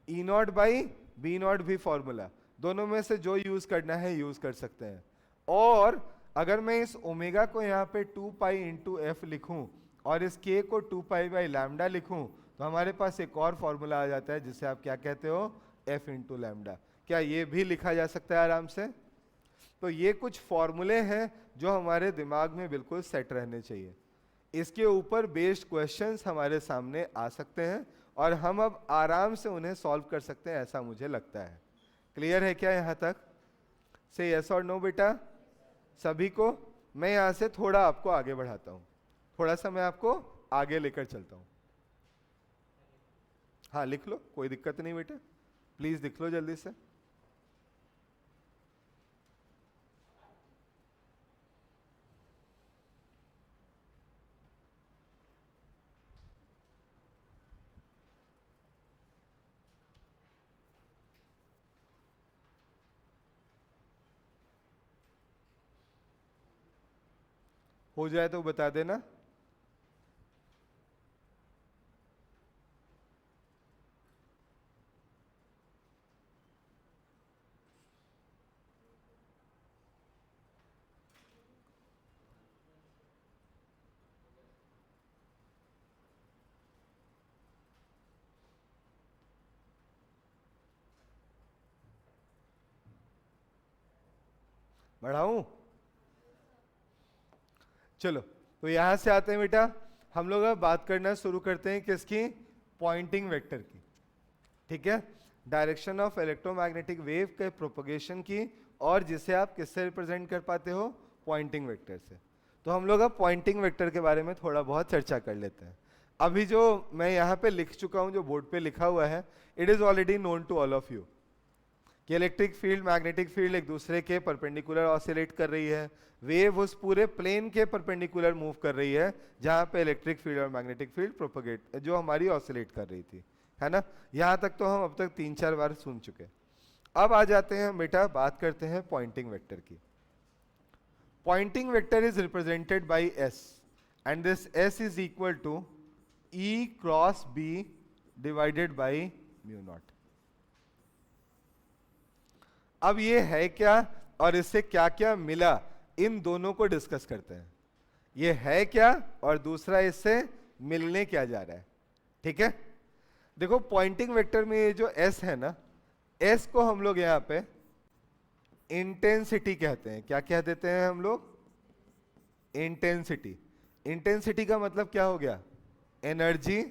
E nought by B nought भी फॉर्मूला, दोनों में से जो यूज करना है यूज कर सकते हैं। और अगर मैं इस ओमेगा को यहाँ पे 2 पाई इंटू एफ लिखूं और इस के को 2 पाई बाई लैम्डा लिखूं, तो हमारे पास एक और फॉर्मूला आ जाता है जिसे आप क्या कहते हो, एफ इंटू लैम्डा। क्या ये भी लिखा जा सकता है आराम से? तो ये कुछ फॉर्मूले हैं जो हमारे दिमाग में बिल्कुल सेट रहने चाहिए। इसके ऊपर बेस्ड क्वेश्चंस हमारे सामने आ सकते हैं और हम अब आराम से उन्हें सॉल्व कर सकते हैं, ऐसा मुझे लगता है। क्लियर है क्या यहाँ तक? से यस और नो बेटा सभी को? मैं यहाँ से थोड़ा आपको आगे बढ़ाता हूँ, थोड़ा सा मैं आपको आगे लेकर चलता हूँ। हाँ लिख लो, कोई दिक्कत नहीं बेटा, प्लीज लिख लो जल्दी से। हो जाए तो बता देना। बढ़ाऊं? चलो तो यहां से आते हैं बेटा, हम लोग अब बात करना शुरू करते हैं किसकी, पॉइंटिंग वेक्टर की। ठीक है, डायरेक्शन ऑफ इलेक्ट्रोमैग्नेटिक वेव के प्रोपगेशन की, और जिसे आप किससे रिप्रेजेंट कर पाते हो, पॉइंटिंग वेक्टर से। तो हम लोग अब पॉइंटिंग वेक्टर के बारे में थोड़ा बहुत चर्चा कर लेते हैं। अभी जो मैं यहाँ पे लिख चुका हूँ, जो बोर्ड पे लिखा हुआ है, it is already known to all of you कि इलेक्ट्रिक फील्ड मैग्नेटिक फील्ड एक दूसरे के परपेंडिकुलर ऑसिलेट कर रही है, वेव उस पूरे प्लेन के परपेंडिकुलर मूव कर रही है जहां पे इलेक्ट्रिक फील्ड और मैग्नेटिक फील्ड प्रोपगेट जो हमारी ऑसिलेट कर रही थी, है ना। यहां तक तो हम अब तक 3-4 बार सुन चुके। अब आ जाते हैं बेटा, बात करते हैं पॉइंटिंग वेक्टर की। Poynting vector is represented by S and this S is equal to E cross B divided by mu nought. अब ये है क्या और इससे क्या क्या मिला, इन दोनों को डिस्कस करते हैं। ये है क्या और दूसरा इससे मिलने क्या जा रहा है। ठीक है, देखो पॉइंटिंग वेक्टर में ये जो एस है ना, एस को हम लोग यहां पे इंटेंसिटी कहते हैं। क्या कह देते हैं हम लोग, इंटेंसिटी। इंटेंसिटी का मतलब क्या हो गया, energy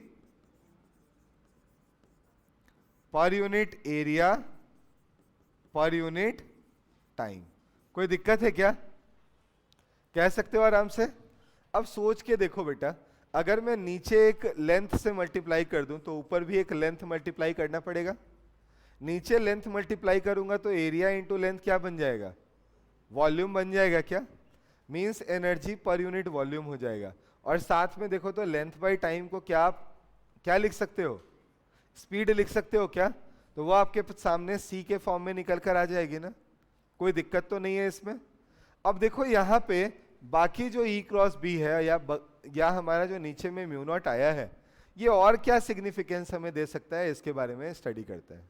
per unit area per unit time. कोई दिक्कत है क्या, कह सकते हो आराम से। अब सोच के देखो बेटा, अगर मैं नीचे एक लेंथ से मल्टीप्लाई कर दूं तो ऊपर भी एक लेंथ मल्टीप्लाई करना पड़ेगा। नीचे लेंथ मल्टीप्लाई करूंगा तो एरिया इंटू लेंथ क्या बन जाएगा, वॉल्यूम बन जाएगा। क्या means energy per unit volume हो जाएगा। और साथ में देखो तो लेंथ बाई टाइम को क्या आप क्या लिख सकते हो, स्पीड लिख सकते हो क्या, तो वो आपके सामने सी के फॉर्म में निकल कर आ जाएगी ना, कोई दिक्कत तो नहीं है इसमें। अब देखो यहाँ पे बाकी जो ई क्रॉस बी है या हमारा जो नीचे में म्यू नॉट आया है, ये और क्या सिग्निफिकेंस हमें दे सकता है, इसके बारे में स्टडी करते हैं।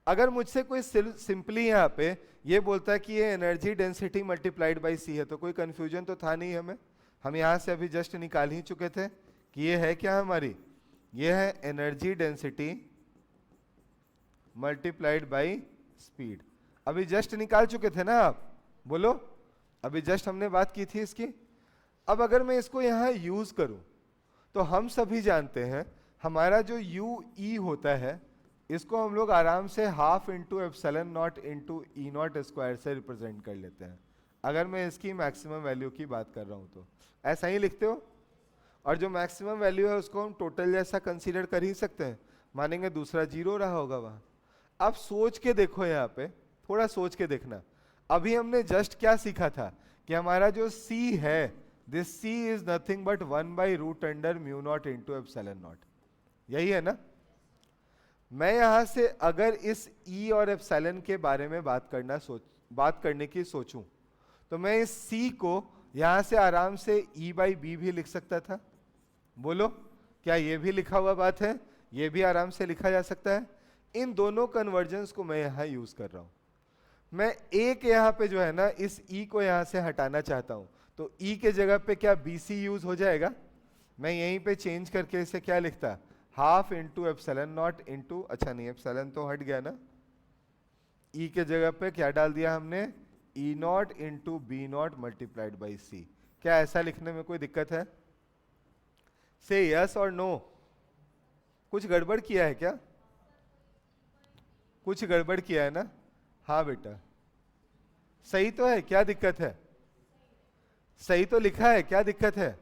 अगर मुझसे कोई सिंपली यहाँ पे ये बोलता है कि ये एनर्जी डेंसिटी मल्टीप्लाइड बाई सी है, तो कोई कंफ्यूजन तो था नहीं हमें। हम यहाँ से अभी जस्ट निकाल ही चुके थे कि ये है क्या हमारी, ये है energy density multiplied by speed. अभी जस्ट निकाल चुके थे ना आप, बोलो, अभी जस्ट हमने बात की थी इसकी। अब अगर मैं इसको यहाँ यूज करूं तो हम सभी जानते हैं हमारा जो यू ई होता है, इसको हम लोग आराम से half into epsilon not into E naught square से रिप्रेजेंट कर लेते हैं। अगर मैं इसकी मैक्सिमम वैल्यू की बात कर रहा हूं तो ऐसा ही लिखते हो। और जो मैक्सिमम वैल्यू है उसको हम टोटल जैसा कंसीडर कर ही सकते हैं, मानेंगे दूसरा जीरो रहा होगा वहां। आप सोच के देखो, यहाँ पे थोड़ा सोच के देखना। अभी हमने जस्ट क्या सीखा था कि हमारा जो c है, this c is nothing but 1/√μ0 into epsilon naught, यही है ना। मैं यहां से अगर इस E और एप्सिलॉन के बारे में बात करने की सोचूं, तो मैं इस C को यहां से आराम से E/B भी लिख सकता था। बोलो, क्या ये भी लिखा हुआ बात है? ये भी आराम से लिखा जा सकता है। इन दोनों कन्वर्जन्स को मैं यहां यूज कर रहा हूं। मैं एक यहाँ पे जो है ना, इस E को यहां से हटाना चाहता हूं, तो E के जगह पे क्या BC यूज हो जाएगा? मैं यहीं पे चेंज करके इसे क्या लिखता, half into epsilon not into, अच्छा नहीं एप्सिलॉन तो हट गया ना, E के जगह पे क्या डाल दिया हमने, E0 into B0 multiplied by C। क्या ऐसा लिखने में कोई दिक्कत है? से यस और नो। कुछ गड़बड़ किया है क्या? कुछ गड़बड़ किया है ना? हाँ बेटा, सही तो है, क्या दिक्कत है? सही तो लिखा है, क्या दिक्कत है?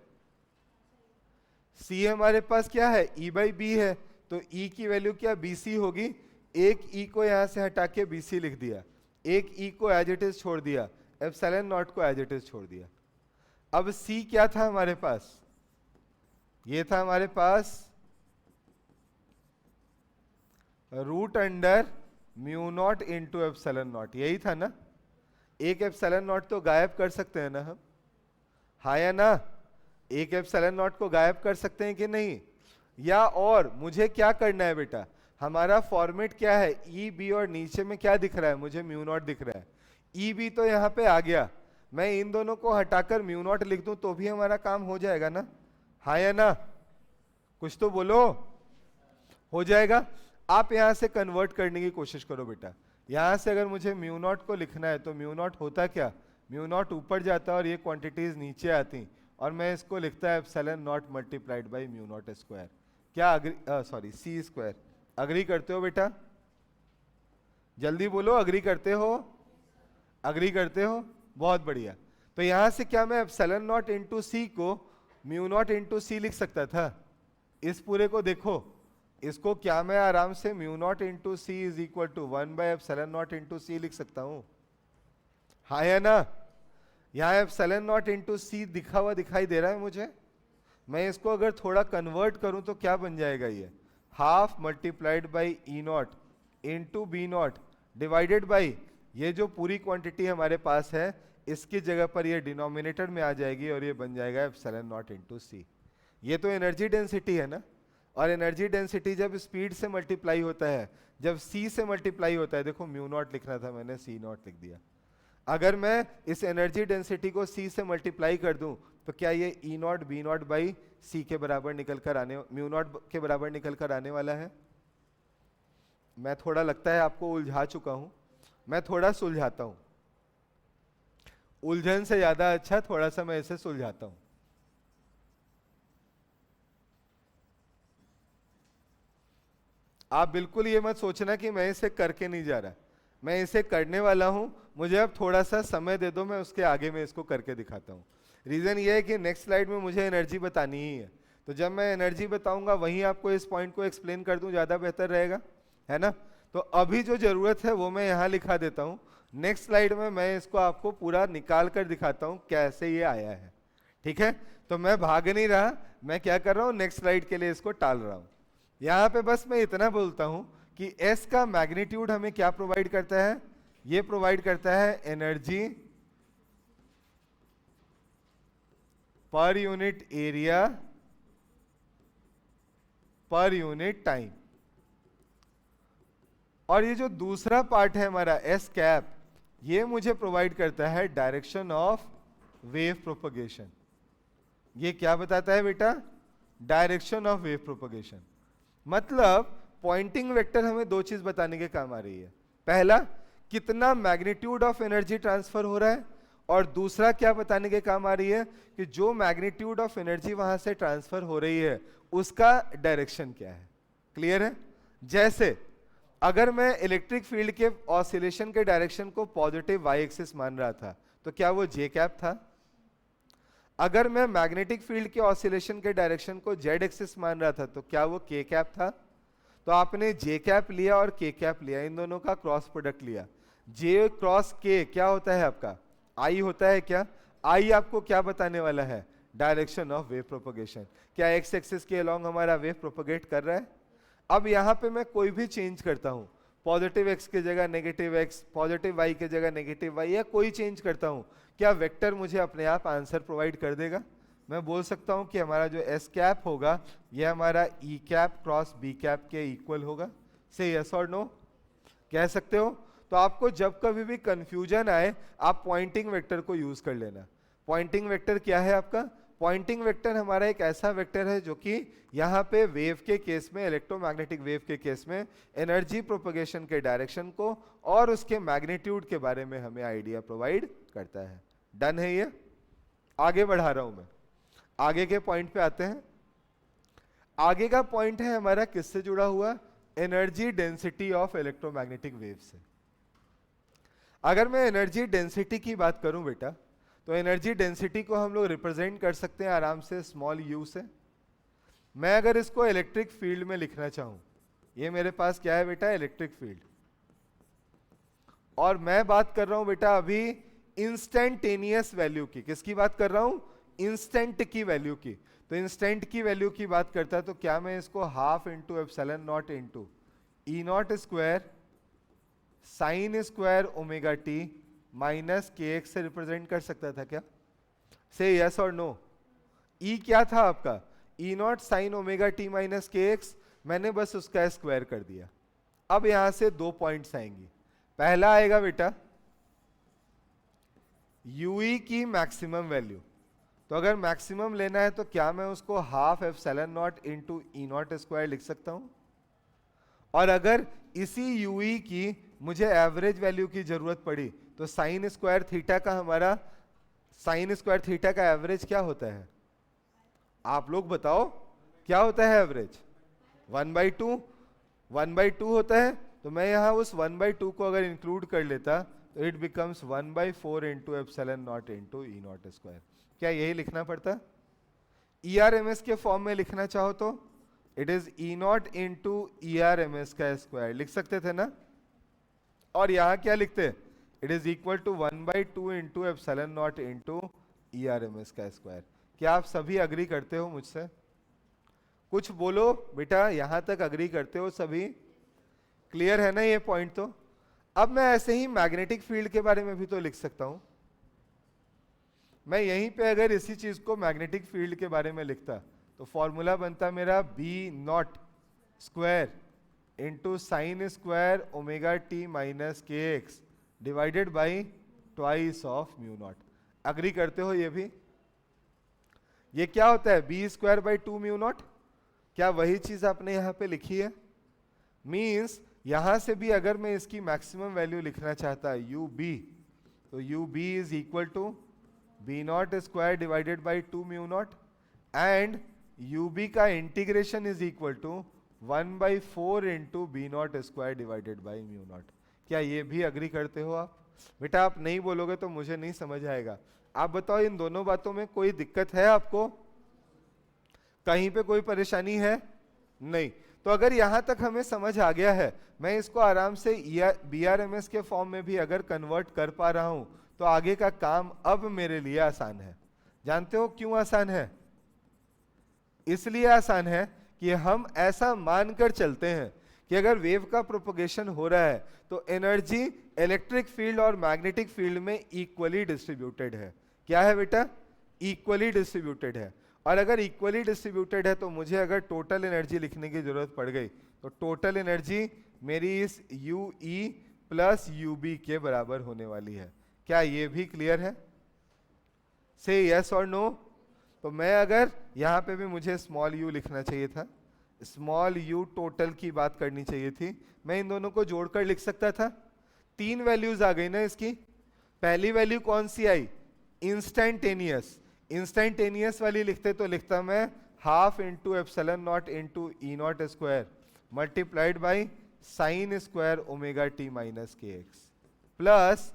C हमारे पास क्या है, E/B है, तो E की वैल्यू क्या BC होगी। एक E को यहां से हटा के BC लिख दिया, एक E को एज इट इज छोड़ दिया, एप्सिलॉन नॉट को एज इट इज छोड़ दिया। अब C क्या था हमारे पास? ये था हमारे पास √μ0 इंटू एप्सिलॉन नॉट, यही था ना। एक एप्सिलॉन नॉट तो गायब कर सकते हैं ना हम, हाँ या ना? एक एप्सिलॉन नॉट को गायब कर सकते हैं कि नहीं? या और मुझे क्या करना है बेटा, हमारा फॉर्मेट क्या है, E/B और नीचे में क्या दिख रहा है, मुझे μ0 दिख रहा है। E/B तो यहाँ पे आ गया, मैं इन दोनों को हटाकर μ0 लिख दूं तो भी हमारा काम हो जाएगा ना, हाँ या ना? कुछ तो बोलो, हो जाएगा। आप यहां से कन्वर्ट करने की कोशिश करो बेटा। यहां से अगर मुझे μ0 को लिखना है तो μ0 होता क्या, μ0 ऊपर जाता और ये क्वांटिटीज नीचे आती, और मैं इसको लिखता है epsilon naught multiplied by μ0 square. क्या अग्री, C स्क्वायर। अग्री करते हो बेटा? जल्दी बोलो, अग्री करते हो? अग्री करते हो, बहुत बढ़िया। तो यहां से क्या मैं एप्सिलॉन नॉट इंटू C को μ0 इंटू C लिख सकता था? इस पूरे को देखो, इसको क्या मैं आराम से μ0 into C is equal to 1/एप्सिलॉन नॉट इंटू C लिख सकता हूं, हाँ या ना? यहाँ एप्सिलॉन नॉट इंटू C दिखा हुआ दिखाई दे रहा है मुझे। मैं इसको अगर थोड़ा कन्वर्ट करूं तो क्या बन जाएगा, ये half multiplied by E0 into B0 divided by ये जो पूरी क्वांटिटी हमारे पास है, इसकी जगह पर ये डिनोमिनेटर में आ जाएगी और ये बन जाएगा एप्सिलॉन नॉट इंटू C। ये तो एनर्जी डेंसिटी है ना, और एनर्जी डेंसिटी जब स्पीड से मल्टीप्लाई होता है, जब C से मल्टीप्लाई होता है, देखो μ0 लिखना था मैंने, C0 लिख दिया। अगर मैं इस एनर्जी डेंसिटी को C से मल्टीप्लाई कर दूं तो क्या ये E0 B0 बाई C के बराबर निकल कर आने, μ0 के बराबर निकल कर आने वाला है। मैं थोड़ा लगता है आपको उलझा चुका हूं, मैं थोड़ा सुलझाता हूं। उलझन से ज्यादा अच्छा थोड़ा सा मैं इसे सुलझाता हूं। आप बिल्कुल ये मत सोचना कि मैं इसे करके नहीं जा रहा, मैं इसे करने वाला हूं। मुझे अब थोड़ा सा समय दे दो, मैं उसके आगे में इसको करके दिखाता हूं। रीजन ये है कि नेक्स्ट स्लाइड में मुझे एनर्जी बतानी ही है, तो जब मैं एनर्जी बताऊंगा वहीं आपको इस पॉइंट को एक्सप्लेन कर दूं, ज्यादा बेहतर रहेगा, है ना? तो अभी जो जरूरत है वो मैं यहाँ लिखा देता हूँ। नेक्स्ट स्लाइड में मैं इसको आपको पूरा निकाल कर दिखाता हूँ कैसे ये आया है, ठीक है? तो मैं भाग नहीं रहा, मैं क्या कर रहा हूँ, नेक्स्ट स्लाइड के लिए इसको टाल रहा हूँ। यहाँ पे बस मैं इतना बोलता हूँ कि S का मैग्नीट्यूड हमें क्या प्रोवाइड करता है, ये प्रोवाइड करता है energy per unit area per unit time. और ये जो दूसरा पार्ट है हमारा S कैप, ये मुझे प्रोवाइड करता है डायरेक्शन ऑफ वेव प्रोपगेशन। ये क्या बताता है बेटा, डायरेक्शन ऑफ वेव प्रोपगेशन। मतलब पॉइंटिंग वेक्टर हमें दो चीज बताने के काम आ रही है। पहला, कितना मैग्नीट्यूड ऑफ एनर्जी ट्रांसफर हो रहा है, और दूसरा क्या बताने के काम आ रही है कि जो मैग्नीट्यूड ऑफ एनर्जी वहां से ट्रांसफर हो रही है उसका डायरेक्शन क्या है। क्लियर है? जैसे अगर मैं इलेक्ट्रिक फील्ड के ऑसिलेशन के डायरेक्शन को पॉजिटिव वाई एक्सिस मान रहा था तो क्या वो जे कैप था? अगर मैं मैग्नेटिक फील्ड के ऑसिलेशन के डायरेक्शन को जेड एक्सिस मान रहा था तो क्या वो के कैप था? तो आपने जे कैप लिया और के कैप लिया, इन दोनों का क्रॉस प्रोडक्ट लिया। जे क्रॉस के क्या होता है आपका, आई होता है क्या? आई आपको क्या बताने वाला है? Direction of wave propagation. क्या एक्स एक्सिस के अलोंग हमारा वेव प्रोपगेट कर रहा है? अब यहाँ पे मैं कोई भी चेंज करता हूँ, पॉजिटिव एक्स की जगह नेगेटिव एक्स, पॉजिटिव वाई की जगह नेगेटिव वाई, या कोई चेंज करता हूँ, क्या वेक्टर मुझे अपने आप आंसर प्रोवाइड कर देगा? मैं बोल सकता हूँ कि हमारा जो एस कैप होगा ये हमारा ई कैप क्रॉस बी कैप के इक्वल होगा। से यस और नो कह सकते हो? तो आपको जब कभी भी कंफ्यूजन आए आप पॉइंटिंग वेक्टर को यूज कर लेना। पॉइंटिंग वेक्टर क्या है आपका? पॉइंटिंग वेक्टर हमारा एक ऐसा वेक्टर है जो कि यहाँ पे वेव के केस में, इलेक्ट्रोमैग्नेटिक वेव के केस में एनर्जी प्रोपगेशन के डायरेक्शन को और उसके मैग्नीट्यूड के बारे में हमें आइडिया प्रोवाइड करता है। डन है ये? आगे बढ़ा रहा हूं मैं, आगे के पॉइंट पे आते हैं। आगे का पॉइंट है हमारा किससे जुड़ा हुआ? Energy density of electromagnetic wave से। अगर मैं एनर्जी डेंसिटी की बात करूं बेटा, तो एनर्जी डेंसिटी को हम लोग रिप्रेजेंट कर सकते हैं आराम से स्मॉल यू से। मैं अगर इसको इलेक्ट्रिक फील्ड में लिखना चाहूं, ये मेरे पास क्या है बेटा? Electric field. और मैं बात कर रहा हूं बेटा अभी इंस्टेंटेनियस वैल्यू की। किसकी बात कर रहा हूं? इंस्टेंट की वैल्यू की। तो इंस्टेंट की वैल्यू की बात करता है तो क्या मैं इसको half into epsilon not into E naught square sine square omega T minus K x से रिप्रेजेंट कर सकता था क्या? से यस और नो। ई क्या था आपका? E not sine omega T minus K X, मैंने बस उसका स्क्वायर कर दिया। अब यहां से दो पॉइंट्स आएंगी। पहला आएगा बेटा यूई की मैक्सिमम वैल्यू। तो अगर मैक्सिमम लेना है तो क्या मैं उसको half epsilon not into E naught square लिख सकता हूं? और अगर इसी यूई की मुझे एवरेज वैल्यू की जरूरत पड़ी तो साइन स्क्वायर थीटा का हमारा, साइन स्क्वायर थीटा का एवरेज क्या होता है? आप लोग बताओ क्या होता है एवरेज? 1/2। 1/2 होता है। तो मैं यहां उस 1/2 को अगर इंक्लूड कर लेता तो it becomes 1/4 into epsilon not into E naught square. क्या यही लिखना पड़ता? ERMS के फॉर्म में लिखना चाहो तो it is E not into ERMS का स्क्वायर लिख सकते थे ना? और यहां क्या लिखते? It is equal to 1/2 into epsilon not into ERMS का स्क्वायर। क्या आप सभी अग्री करते हो मुझसे? कुछ बोलो बेटा, यहां तक अग्री करते हो सभी? क्लियर है ना ये पॉइंट? तो अब मैं ऐसे ही मैग्नेटिक फील्ड के बारे में भी तो लिख सकता हूं। मैं यहीं पे अगर इसी चीज को मैग्नेटिक फील्ड के बारे में लिखता तो फॉर्मूला बनता मेरा B naught square into sine square omega T minus K X divided by twice of mu naught. Agree करते हो ये भी? ये क्या होता है? B square by 2 mu naught. क्या वही चीज आपने यहां पे लिखी है? मीन्स यहां से भी अगर मैं इसकी मैक्सिमम वैल्यू लिखना चाहता यू बी, तो U B is equal to B naught square divided by 2 mu naught and U B का integration is equal to 1/4 into B naught square divided by mu naught. क्या ये भी agree करते हो आप? बेटा आप नहीं बोलोगे तो मुझे नहीं समझ आएगा। आप बताओ इन दोनों बातों में कोई दिक्कत है आपको? कहीं पे कोई परेशानी है? नहीं। तो अगर यहां तक हमें समझ आ गया है, मैं इसको आराम से BRMS के फॉर्म में भी अगर कन्वर्ट कर पा रहा हूं तो आगे का काम अब मेरे लिए आसान है। जानते हो क्यों आसान है? इसलिए आसान है कि हम ऐसा मानकर चलते हैं कि अगर वेव का प्रोपगेशन हो रहा है तो एनर्जी इलेक्ट्रिक फील्ड और मैग्नेटिक फील्ड में इक्वली डिस्ट्रीब्यूटेड है। क्या है बेटा? इक्वली डिस्ट्रीब्यूटेड है। और अगर इक्वली डिस्ट्रीब्यूटेड है तो मुझे अगर टोटल एनर्जी लिखने की जरूरत पड़ गई तो टोटल एनर्जी मेरी इस UE प्लस UB के बराबर होने वाली है। क्या ये भी क्लियर है? से यस और नो। तो मैं अगर यहां पे भी मुझे स्मॉल u लिखना चाहिए था, स्मॉल u टोटल की बात करनी चाहिए थी, मैं इन दोनों को जोड़कर लिख सकता था। तीन वैल्यूज आ गई ना इसकी। पहली वैल्यू कौन सी आई? इंस्टेंटेनियस। इंस्टेंटेनियस वाली लिखते तो लिखता मैं half into epsilon not into E naught square multiplied by sine square omega T minus K X plus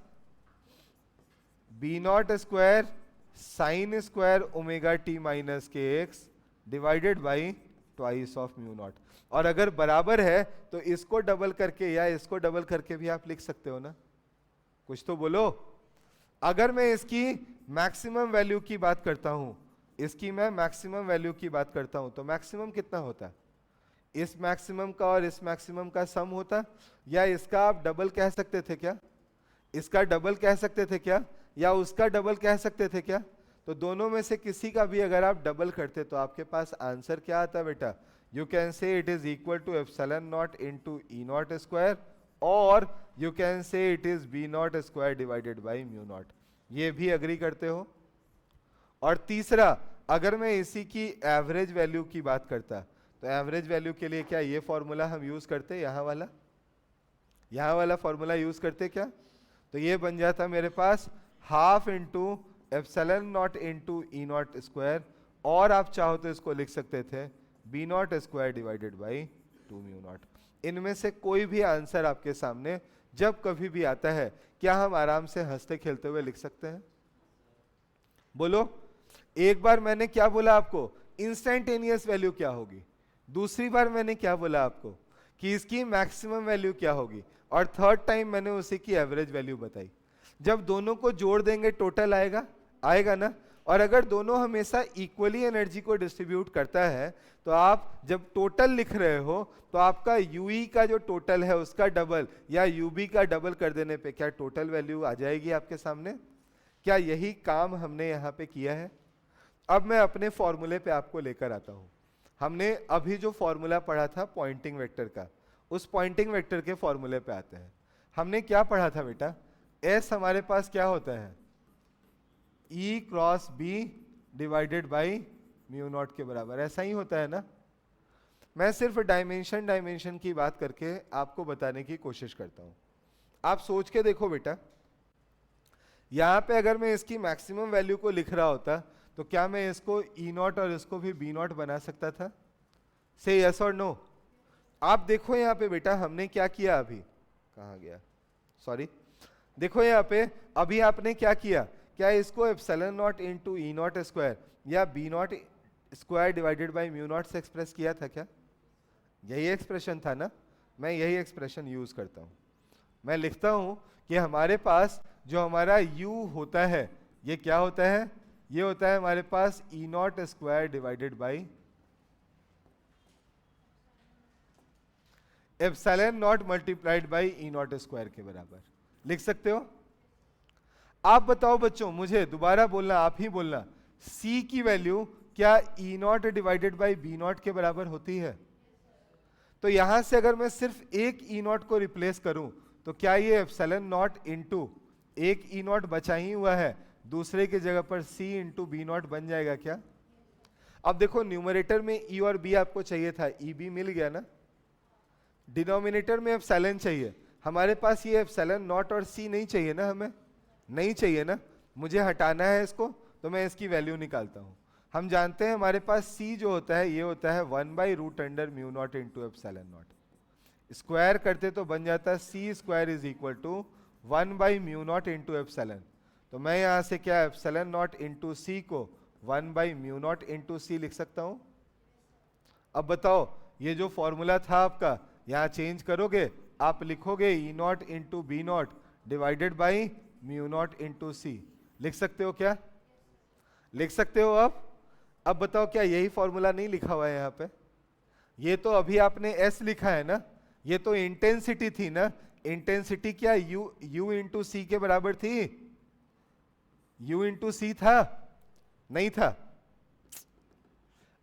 B naught square sine square omega T minus K X divided by twice of mu naught. और अगर बराबर है तो इसको double करके या इसको double करके भी आप लिख सकते हो ना, कुछ तो बोलो। अगर मैं इसकी मैक्सिमम वैल्यू की बात करता हूं, इसकी मैं मैक्सिमम वैल्यू की बात करता हूं, तो मैक्सिमम कितना होता है? इस मैक्सिमम का और इस मैक्सिमम का सम होता, या इसका आप डबल कह सकते थे क्या? इसका डबल कह सकते थे क्या? या उसका डबल कह सकते थे क्या? तो दोनों में से किसी का भी अगर आप डबल करते तो आपके पास आंसर क्या आता बेटा? You can say it is equal to epsilon naught into E naught square, और you can say it is B naught square divided by mu naught. ये भी अग्री करते हो? और तीसरा, अगर मैं इसी की एवरेज वैल्यू की बात करता, तो एवरेज वैल्यू के लिए क्या ये फॉर्मूला हम यूज करते? यहाँ वाला फॉर्मूला यूज करते क्या? तो ये बन जाता मेरे पास half into epsilon not into E naught square, और आप चाहो तो इसको लिख सकते थे B naught square divided by 2 mu naught. इनमें से कोई भी आंसर आपके सामने जब कभी भी आता है, क्या हम आराम से हंसते खेलते हुए लिख सकते हैं? बोलो। एक बार मैंने क्या बोला आपको? इंस्टेंटेनियस वैल्यू क्या होगी। दूसरी बार मैंने क्या बोला आपको? कि इसकी मैक्सिमम वैल्यू क्या होगी। और थर्ड टाइम मैंने उसी की एवरेज वैल्यू बताई। जब दोनों को जोड़ देंगे टोटल आएगा ना। और अगर दोनों हमेशा इक्वली एनर्जी को डिस्ट्रीब्यूट करता है, तो आप जब टोटल लिख रहे हो तो आपका यूई का जो टोटल है उसका डबल या यूबी का डबल कर देने पे क्या टोटल वैल्यू आ जाएगी आपके सामने? क्या यही काम हमने यहाँ पे किया है? अब मैं अपने फॉर्मूले पे आपको लेकर आता हूँ। हमने अभी जो फॉर्मूला पढ़ा था पॉइंटिंग वेक्टर का, उस पॉइंटिंग वेक्टर के फॉर्मूले पे आते हैं। हमने क्या पढ़ा था बेटा? एस हमारे पास क्या होता है? E cross B divided by mu naught के बराबर, ऐसा ही होता है ना। मैं सिर्फ डायमेंशन की बात करके आपको बताने की कोशिश करता हूं। आप सोच के देखो बेटा, यहां पे अगर मैं इसकी मैक्सिमम वैल्यू को लिख रहा होता तो क्या मैं इसको ई नॉट और इसको भी बी नॉट बना सकता था? से यस और नो। आप देखो यहाँ पे बेटा हमने क्या किया, अभी कहाँ गया, सॉरी, देखो यहाँ पे अभी आपने क्या किया? क्या इसको epsilon naught into E naught square या B naught square divided by mu not से एक्सप्रेस किया था क्या? यही एक्सप्रेशन था ना। मैं यही एक्सप्रेशन यूज करता हूँ। मैं लिखता हूँ कि हमारे पास जो हमारा u होता है ये क्या होता है? ये होता है हमारे पास E naught square divided by epsilon naught multiplied by E naught square के बराबर। लिख सकते हो? आप बताओ बच्चों, मुझे दोबारा बोलना, आप ही बोलना, c की वैल्यू क्या E naught divided by B naught के बराबर होती है? तो यहां से अगर मैं सिर्फ एक ई नॉट को रिप्लेस करूं तो क्या ये एप्सिलॉन नॉट इंटू एक ई नॉट बचा ही हुआ है, दूसरे की जगह पर c इंटू बी नॉट बन जाएगा क्या? अब देखो न्यूमरेटर में e और b आपको चाहिए था, ई बी मिल गया ना। डिनोमिनेटर में एप्सिलॉन चाहिए, हमारे पास ये एप्सिलॉन नॉट और c नहीं चाहिए ना, हमें नहीं चाहिए ना, मुझे हटाना है इसको, तो मैं इसकी वैल्यू निकालता हूं। हम जानते हैं हमारे पास c जो होता है ये होता है 1/रूट mu not into epsilon naught. Square करते तो बन जाता है c square is equal to 1/म्यू नॉट इंटू एप्सिलॉन। तो मैं यहां से क्या एप्सिलॉन नॉट इंटू सी को 1/म्यू नॉट इंटू सी लिख सकता हूं। अब बताओ ये जो फॉर्मूला था आपका यहां चेंज करोगे, आप लिखोगे E not into B naught divided by mu not into C. लिख सकते हो क्या? लिख सकते हो अब बताओ क्या यही फॉर्मूला नहीं लिखा हुआ है यहाँ पे? ये तो अभी आपने S लिखा है ना, ये तो इंटेंसिटी थी ना। इंटेंसिटी क्या U इंटू सी के बराबर थी? U इंटू सी था? नहीं था।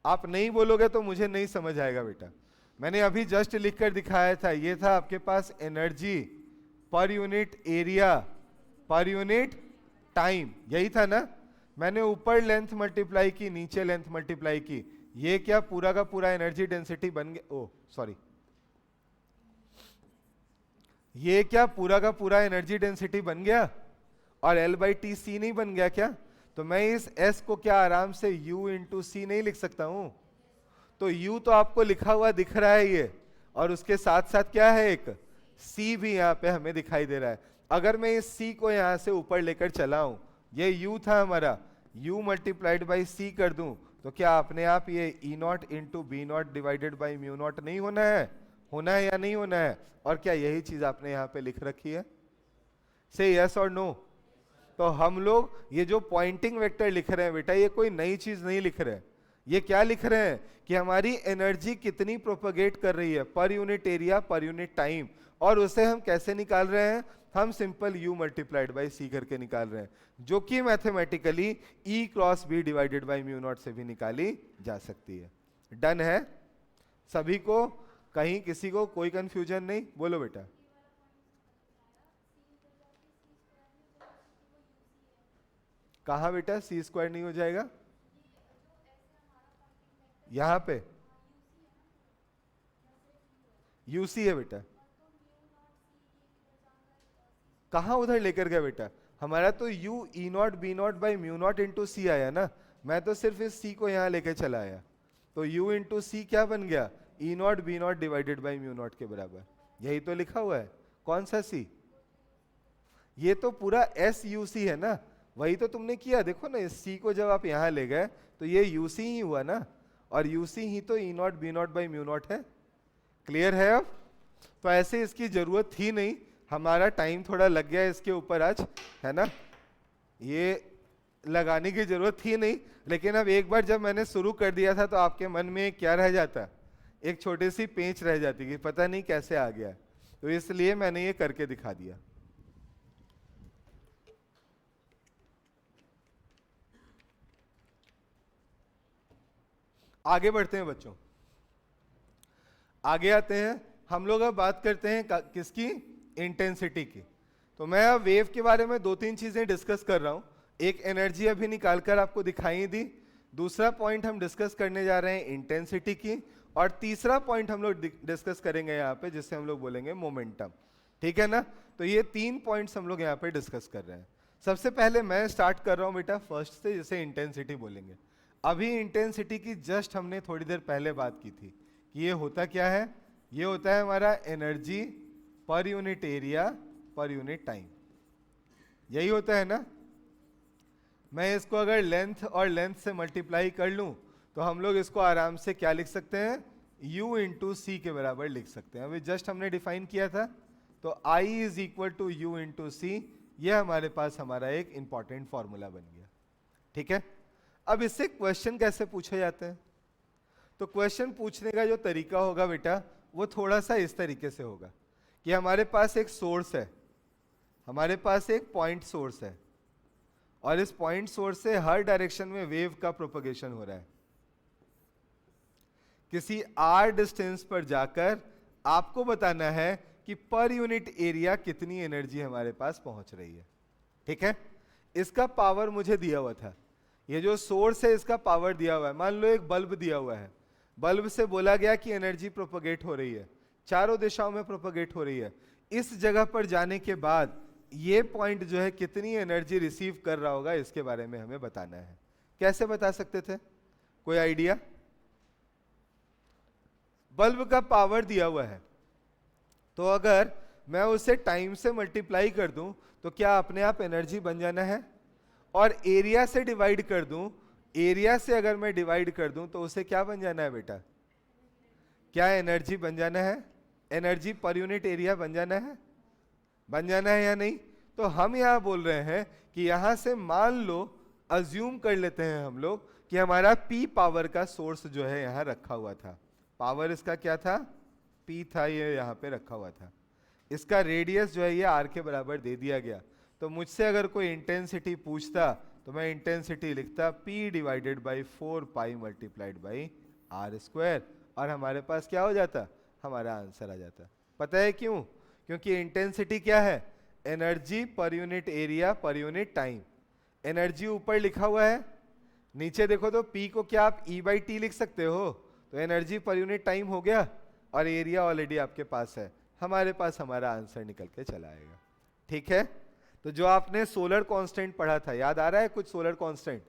आप नहीं बोलोगे तो मुझे नहीं समझ आएगा बेटा। मैंने अभी जस्ट लिखकर दिखाया था, ये था आपके पास energy per unit area per unit time, यही था ना। मैंने ऊपर लेंथ मल्टीप्लाई की, नीचे लेंथ मल्टीप्लाई की, ये क्या पूरा का पूरा एनर्जी डेंसिटी बन गया? ओ सॉरी, ये क्या पूरा का पूरा एनर्जी डेंसिटी बन गया? और L/T/c नहीं बन गया क्या? तो मैं इस S को क्या आराम से U इंटू सी नहीं लिख सकता हूं? तो U तो आपको लिखा हुआ दिख रहा है ये, और उसके साथ साथ क्या है एक C भी यहाँ पे हमें दिखाई दे रहा है। अगर मैं इस C को यहाँ से ऊपर लेकर चला हूं, ये U था हमारा, U मल्टीप्लाइड बाई C कर दूं तो क्या अपने आप ये E not into B naught divided by mu naught नहीं होना है? होना है या नहीं होना है? और क्या यही चीज आपने यहाँ पे लिख रखी है? से यस और नो। तो हम लोग ये जो पॉइंटिंग वेक्टर लिख रहे हैं बेटा, ये कोई नई चीज नहीं लिख रहे हैं। ये क्या लिख रहे हैं कि हमारी एनर्जी कितनी प्रोपगेट कर रही है per unit area per unit time, और उसे हम कैसे निकाल रहे हैं? हम simple u multiplied by C करके निकाल रहे हैं, जो कि mathematically E cross B divided by mu not से भी निकाली जा सकती है। डन है सभी को? कहीं किसी को कोई कंफ्यूजन नहीं? बोलो बेटा। कहा बेटा सी स्क्वायर नहीं हो जाएगा? यहां पे यूसी है बेटा। कहा उधर लेकर गया बेटा? हमारा तो u E naught B naught by mu not into C आया ना, मैं तो सिर्फ इस c को यहां लेकर चला आया। तो u इंटू सी क्या बन गया? E naught B naught divided by mu naught के बराबर। यही तो लिखा हुआ है। कौन सा c? ये तो पूरा एस यू सी है ना, वही तो तुमने किया। देखो ना, इस c को जब आप यहां ले गए तो ये यू सी ही हुआ ना, और यू सी ही तो E naught B naught by mu naught है। क्लियर है अब? तो ऐसे इसकी जरूरत थी नहीं, हमारा टाइम थोड़ा लग गया इसके ऊपर आज, है ना, ये लगाने की जरूरत थी नहीं। लेकिन अब एक बार जब मैंने शुरू कर दिया था तो आपके मन में क्या रह जाता? एक छोटी सी पेंच रह जाती कि पता नहीं कैसे आ गया, तो इसलिए मैंने ये करके दिखा दिया। आगे बढ़ते हैं बच्चों, आगे आते हैं। हम लोग अब बात करते हैं किसकी? इंटेंसिटी की। तो मैं अब वेव के बारे में दो तीन चीजें डिस्कस कर रहा हूं। एक एनर्जी अभी निकालकर आपको दिखाई दी, दूसरा पॉइंट हम डिस्कस करने जा रहे हैं इंटेंसिटी की, और तीसरा पॉइंट हम लोग डिस्कस करेंगे यहाँ पे जिससे हम लोग बोलेंगे मोमेंटम। ठीक है ना? तो ये तीन पॉइंट्स हम लोग यहाँ पे डिस्कस कर रहे हैं। सबसे पहले मैं स्टार्ट कर रहा हूँ बेटा फर्स्ट से, जिसे इंटेंसिटी बोलेंगे। अभी इंटेंसिटी की जस्ट हमने थोड़ी देर पहले बात की थी कि ये होता क्या है? ये होता है हमारा energy per unit area per unit time, यही होता है ना। मैं इसको अगर लेंथ और लेंथ से मल्टीप्लाई कर लूं तो हम लोग इसको आराम से क्या लिख सकते हैं? u इंटू सी के बराबर लिख सकते हैं। अभी जस्ट हमने डिफाइन किया था, तो I is equal to U into C, ये हमारे पास हमारा एक इंपॉर्टेंट फॉर्मूला बन गया। ठीक है? अब इससे क्वेश्चन कैसे पूछे जाते हैं? तो क्वेश्चन पूछने का जो तरीका होगा बेटा, वो थोड़ा सा इस तरीके से होगा कि हमारे पास एक सोर्स है, हमारे पास एक पॉइंट सोर्स है, और इस पॉइंट सोर्स से हर डायरेक्शन में वेव का प्रोपगेशन हो रहा है। किसी r डिस्टेंस पर जाकर आपको बताना है कि पर यूनिट एरिया कितनी एनर्जी हमारे पास पहुंच रही है। ठीक है? इसका पावर मुझे दिया हुआ था, ये जो सोर्स है इसका पावर दिया हुआ है। मान लो एक बल्ब दिया हुआ है, बल्ब से बोला गया कि एनर्जी प्रोपगेट हो रही है, चारों दिशाओं में प्रोपगेट हो रही है। इस जगह पर जाने के बाद ये पॉइंट जो है कितनी एनर्जी रिसीव कर रहा होगा, इसके बारे में हमें बताना है। कैसे बता सकते थे? कोई आइडिया? बल्ब का पावर दिया हुआ है, तो अगर मैं उसे टाइम से मल्टीप्लाई कर दूं तो क्या अपने आप एनर्जी बन जाना है? और एरिया से डिवाइड कर दूं, एरिया से अगर मैं डिवाइड कर दूं तो उसे क्या बन जाना है बेटा? क्या एनर्जी बन जाना है? एनर्जी पर यूनिट एरिया बन जाना है? बन जाना है या नहीं? तो हम यहां बोल रहे हैं कि यहां से मान लो, अज्यूम कर लेते हैं हम लोग कि हमारा P पावर का सोर्स जो है यहां रखा हुआ था। पावर इसका क्या था? P था, ये यहां पे रखा हुआ था। इसका रेडियस जो है ये R के बराबर दे दिया गया। तो मुझसे अगर कोई इंटेंसिटी पूछता तो मैं इंटेंसिटी लिखता P divided by 4 pi multiplied by R square, और हमारे पास क्या हो जाता? हमारा आंसर आ जाता। पता है क्यों? क्योंकि इंटेंसिटी क्या है? Energy per unit area per unit time. Energy ऊपर लिखा हुआ है, नीचे देखो तो P को क्या आप E बाई टी लिख सकते हो? तो एनर्जी पर यूनिट टाइम हो गया, और एरिया ऑलरेडी आपके पास है, हमारे पास हमारा आंसर निकल के चला आएगा। ठीक है? तो जो आपने सोलर कांस्टेंट पढ़ा था, याद आ रहा है कुछ सोलर कांस्टेंट?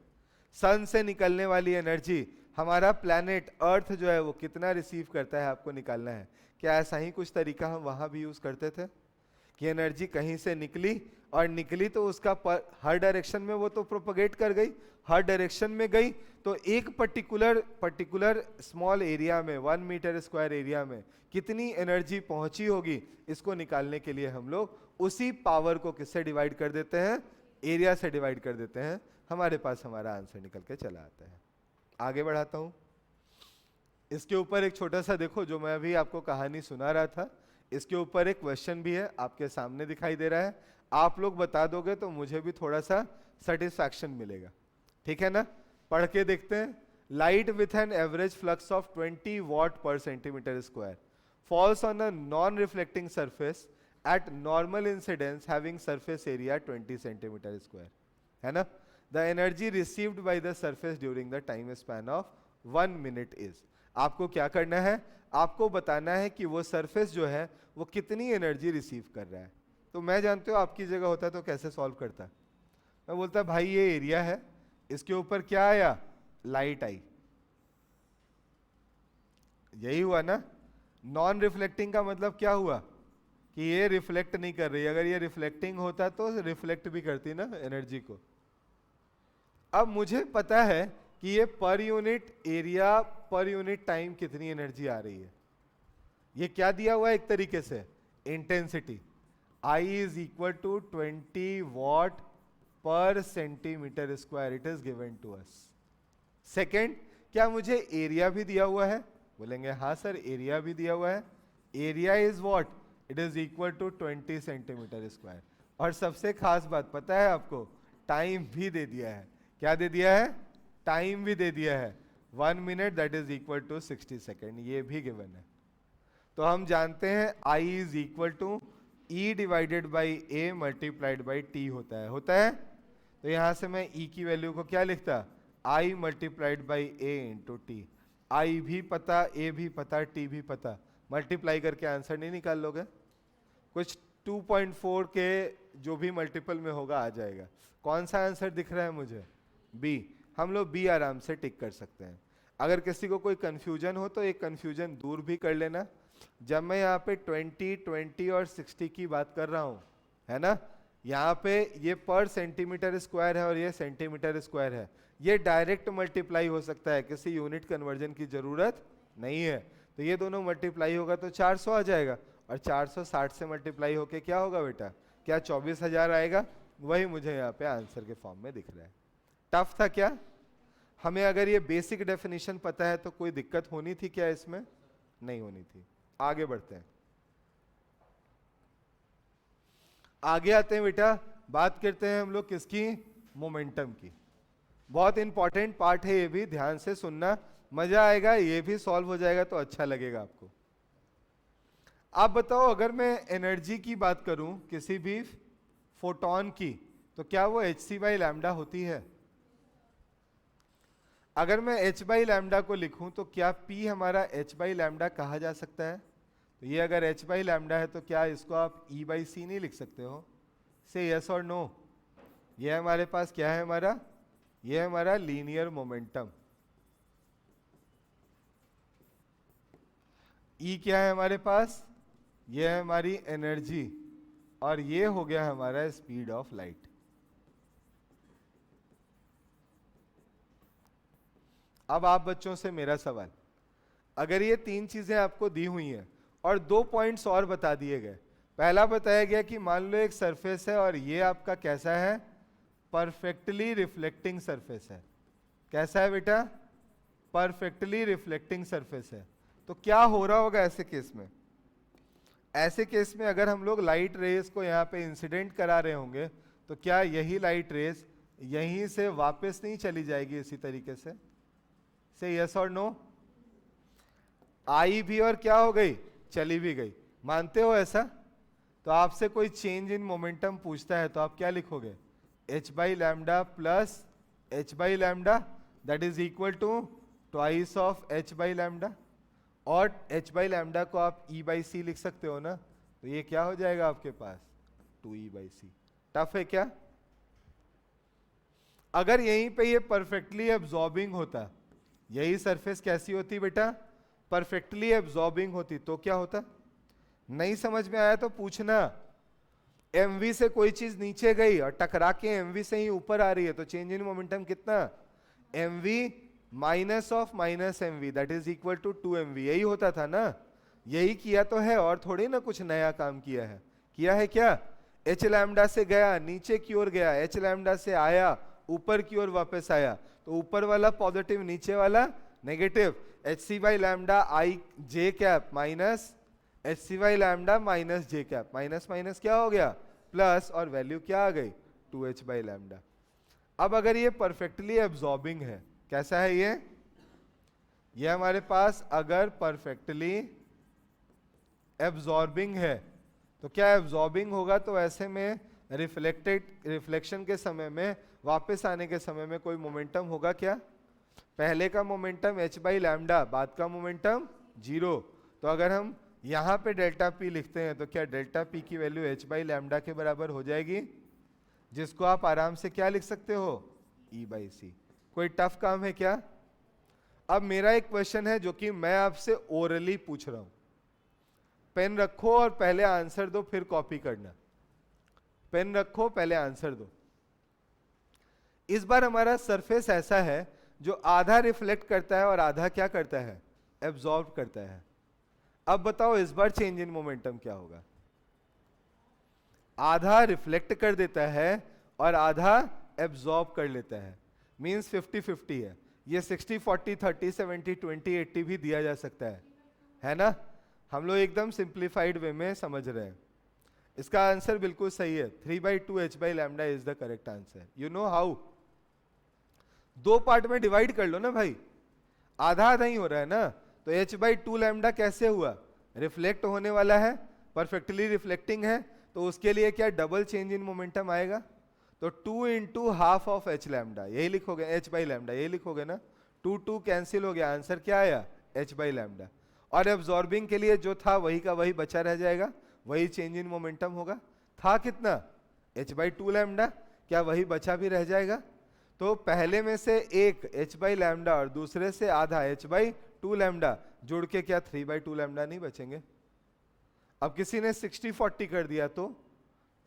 सन से निकलने वाली एनर्जी हमारा प्लैनेट अर्थ जो है वो कितना रिसीव करता है, आपको निकालना है। क्या ऐसा ही कुछ तरीका हम वहां भी यूज करते थे? कि एनर्जी कहीं से निकली और निकली तो उसका हर डायरेक्शन में वो तो प्रोपगेट कर गई, हर डायरेक्शन में गई, तो एक पर्टिकुलर स्मॉल एरिया में 1 मीटर स्क्वायर एरिया में कितनी एनर्जी पहुंची होगी, इसको निकालने के लिए हम लोग उसी पावर को किससे डिवाइड कर देते हैं, एरिया से डिवाइड कर देते हैं, हमारे पास हमारा आंसर निकल के चला आता है। आगे बढ़ाता हूं, इसके ऊपर एक छोटा सा देखो, जो मैं अभी आपको कहानी सुना रहा था, इसके ऊपर एक क्वेश्चन भी है, आपके सामने दिखाई दे रहा है, आप लोग बता दोगे तो मुझे भी थोड़ा सा सेटिस्फैक्शन मिलेगा, ठीक है ना। पढ़ के देखते हैं। Light with an average flux of 20 watt per centimetre square falls on a non-reflecting surface at normal incidence having surface area 20 centimeter square, है ना। The energy received by the surface during the time span of 1 minute is, आपको क्या करना है, आपको बताना है कि वो सरफेस जो है वो कितनी एनर्जी रिसीव कर रहा है। तो मैं जानते हो आपकी जगह होता तो कैसे सॉल्व करता, मैं बोलता भाई ये एरिया है, इसके ऊपर क्या आया, लाइट आई, यही हुआ ना। नॉन रिफ्लेक्टिंग का मतलब क्या हुआ कि ये रिफ्लेक्ट नहीं कर रही, अगर ये रिफ्लेक्टिंग होता तो रिफ्लेक्ट भी करती ना एनर्जी को। अब मुझे पता है कि ये पर unit area per unit time कितनी एनर्जी आ रही है, ये क्या दिया हुआ है एक तरीके से, intensity. I is equal to 20 watt per centimetre square, it is given to us. Second, क्या मुझे एरिया भी दिया हुआ है, बोलेंगे हाँ सर एरिया भी दिया हुआ है, area is what, it is equal to 20 centimetre square. और सबसे खास बात पता है आपको, टाइम भी दे दिया है, क्या दे दिया है, टाइम भी दे दिया है, 1 minute that is equal to 60 second, ये भी गिवन है। तो हम जानते हैं I is equal to E divided by A multiplied by T होता है। तो यहां से मैं E की वैल्यू को क्या लिखता, I multiplied by A into T. I भी पता, A भी पता, T भी पता, मल्टीप्लाई करके आंसर नहीं निकाल लोगे, कुछ 2.4 के जो भी मल्टीपल में होगा आ जाएगा। कौन सा आंसर दिख रहा है मुझे, B। हम लोग B आराम से टिक कर सकते हैं। अगर किसी को कोई कंफ्यूजन हो तो एक कंफ्यूजन दूर भी कर लेना, जब मैं यहाँ पे 20 और 60 की बात कर रहा हूँ, है ना, यहाँ पे ये पर सेंटीमीटर स्क्वायर है और ये सेंटीमीटर स्क्वायर है, ये डायरेक्ट मल्टीप्लाई हो सकता है, किसी यूनिट कन्वर्जन की जरूरत नहीं है। तो ये दोनों मल्टीप्लाई होगा तो 400 आ जाएगा, और 460 से मल्टीप्लाई होके क्या होगा बेटा, क्या 24,000 आएगा, वही मुझे यहाँ पे आंसर के फॉर्म में दिख रहा है। टफ था क्या, हमें अगर ये बेसिक डेफिनेशन पता है तो कोई दिक्कत होनी थी क्या इसमें, नहीं होनी थी। आगे बढ़ते हैं, आगे आते हैं बेटा, बात करते हैं हम लोग किसकी, मोमेंटम की। बहुत इंपॉर्टेंट पार्ट है ये भी, ध्यान से सुनना, मजा आएगा, ये भी सॉल्व हो जाएगा तो अच्छा लगेगा आपको। आप बताओ अगर मैं एनर्जी की बात करूं किसी भी फोटोन की, तो क्या वो hc बाई लैम्डा होती है। अगर मैं h बाई लैम्डा को लिखूं तो क्या p हमारा h बाई लैम्डा कहा जा सकता है। तो ये अगर h बाई लैम्डा है तो क्या इसको आप e बाई सी नहीं लिख सकते हो, से यस और नो। ये हमारे पास क्या है, हमारा ये हमारा लीनियर मोमेंटम। E क्या है हमारे पास, ये है हमारी एनर्जी, और ये हो गया हमारा स्पीड ऑफ लाइट। अब आप बच्चों से मेरा सवाल, अगर ये तीन चीजें आपको दी हुई हैं और 2 पॉइंट्स और बता दिए गए, पहला बताया गया कि मान लो एक सरफेस है और ये आपका कैसा है, परफेक्टली रिफ्लेक्टिंग सरफेस है। कैसा है बेटा, परफेक्टली रिफ्लेक्टिंग सरफेस है। तो क्या हो रहा होगा ऐसे केस में, ऐसे केस में अगर हम लोग लाइट रेस को यहाँ पे इंसिडेंट करा रहे होंगे तो क्या यही लाइट रेस यहीं से वापस नहीं चली जाएगी इसी तरीके से यस और नो। आई भी और क्या हो गई, चली भी गई, मानते हो ऐसा। तो आपसे कोई चेंज इन मोमेंटम पूछता है तो आप क्या लिखोगे, h by lambda plus h by lambda that is equal to twice of h by lambda, और h बाई लैम्डा को आप e बाई सी लिख सकते हो ना। तो ये क्या हो जाएगा आपके पास, 2e बाई सी। टफ है क्या। अगर यहीं पे ये परफेक्टली एब्जॉर्बिंग होता, यही सरफेस कैसी होती बेटा, परफेक्टली एब्जॉर्बिंग होती, तो क्या होता। नहीं समझ में आया तो पूछना, mv से कोई चीज नीचे गई और टकरा के mv से ही ऊपर आ रही है, तो चेंज इन मोमेंटम कितना, mv minus of minus mv that is equal to 2mv। यही होता था ना, यही किया तो है, और थोड़ी ना कुछ नया काम किया है। किया है क्या, h लैम्डा से गया नीचे की ओर गया, h लैम्डा से आया ऊपर की ओर वापस आया, तो ऊपर वाला पॉजिटिव नीचे वाला negative, H C by lambda I J cap minus H C by lambda minus J cap, minus minus क्या हो गया प्लस, और वैल्यू क्या आ गई 2h बाई लैम्डा। अब अगर ये परफेक्टली एब्जॉर्बिंग है, कैसा है ये हमारे पास अगर परफेक्टली एब्जॉर्बिंग है, तो क्या एब्जॉर्बिंग होगा, तो ऐसे में रिफ्लेक्शन के समय में वापस आने के समय में कोई मोमेंटम होगा क्या, पहले का मोमेंटम h बाई लैम्डा, बाद का मोमेंटम 0। तो अगर हम यहाँ पे डेल्टा p लिखते हैं तो क्या डेल्टा p की वैल्यू h बाई लैम्डा के बराबर हो जाएगी, जिसको आप आराम से क्या लिख सकते हो e बाई सी। कोई टफ काम है क्या। अब मेरा एक क्वेश्चन है जो कि मैं आपसे ओरली पूछ रहा हूं, पेन रखो और पहले आंसर दो फिर कॉपी करना, पेन रखो पहले आंसर दो। इस बार हमारा सरफेस ऐसा है जो आधा रिफ्लेक्ट करता है और आधा क्या करता है, एब्जॉर्ब करता है। अब बताओ इस बार चेंज इन मोमेंटम क्या होगा, आधा रिफ्लेक्ट कर देता है और आधा एब्जॉर्ब कर लेता है, मींस 50-50 है। ये 60-40 30-70 20-80 भी दिया जा सकता है ना। हम लोग एकदम सिंप्लीफाइड वे में समझ रहे हैं। इसका आंसर बिल्कुल सही है, 3/2 h by lambda is the correct answer. You know how, दो पार्ट में डिवाइड कर लो ना भाई, आधा आधा ही हो रहा है ना, तो h/2 लैम्डा कैसे हुआ, रिफ्लेक्ट होने वाला है, परफेक्टली रिफ्लेक्टिंग है, तो उसके लिए क्या डबल चेंज इन मोमेंटम आएगा, तो 2 into half of h lambda, यही लिखोगे h बाई लैम्डा, यही लिखोगे ना, 2 कैंसिल हो गया, आंसर क्या आया h बाई लैम्डा। और एब्जॉर्बिंग के लिए जो था वही का वही बचा रह जाएगा, वही चेंज इन मोमेंटम होगा। था कितना h/2 लैम्डा, क्या वही बचा भी रह जाएगा। तो पहले में से एक h बाई लैम्डा और दूसरे से आधा h/2 लैम्डा जोड़ के क्या 3/2 लैम्डा नहीं बचेंगे। अब किसी ने 60-40 कर दिया तो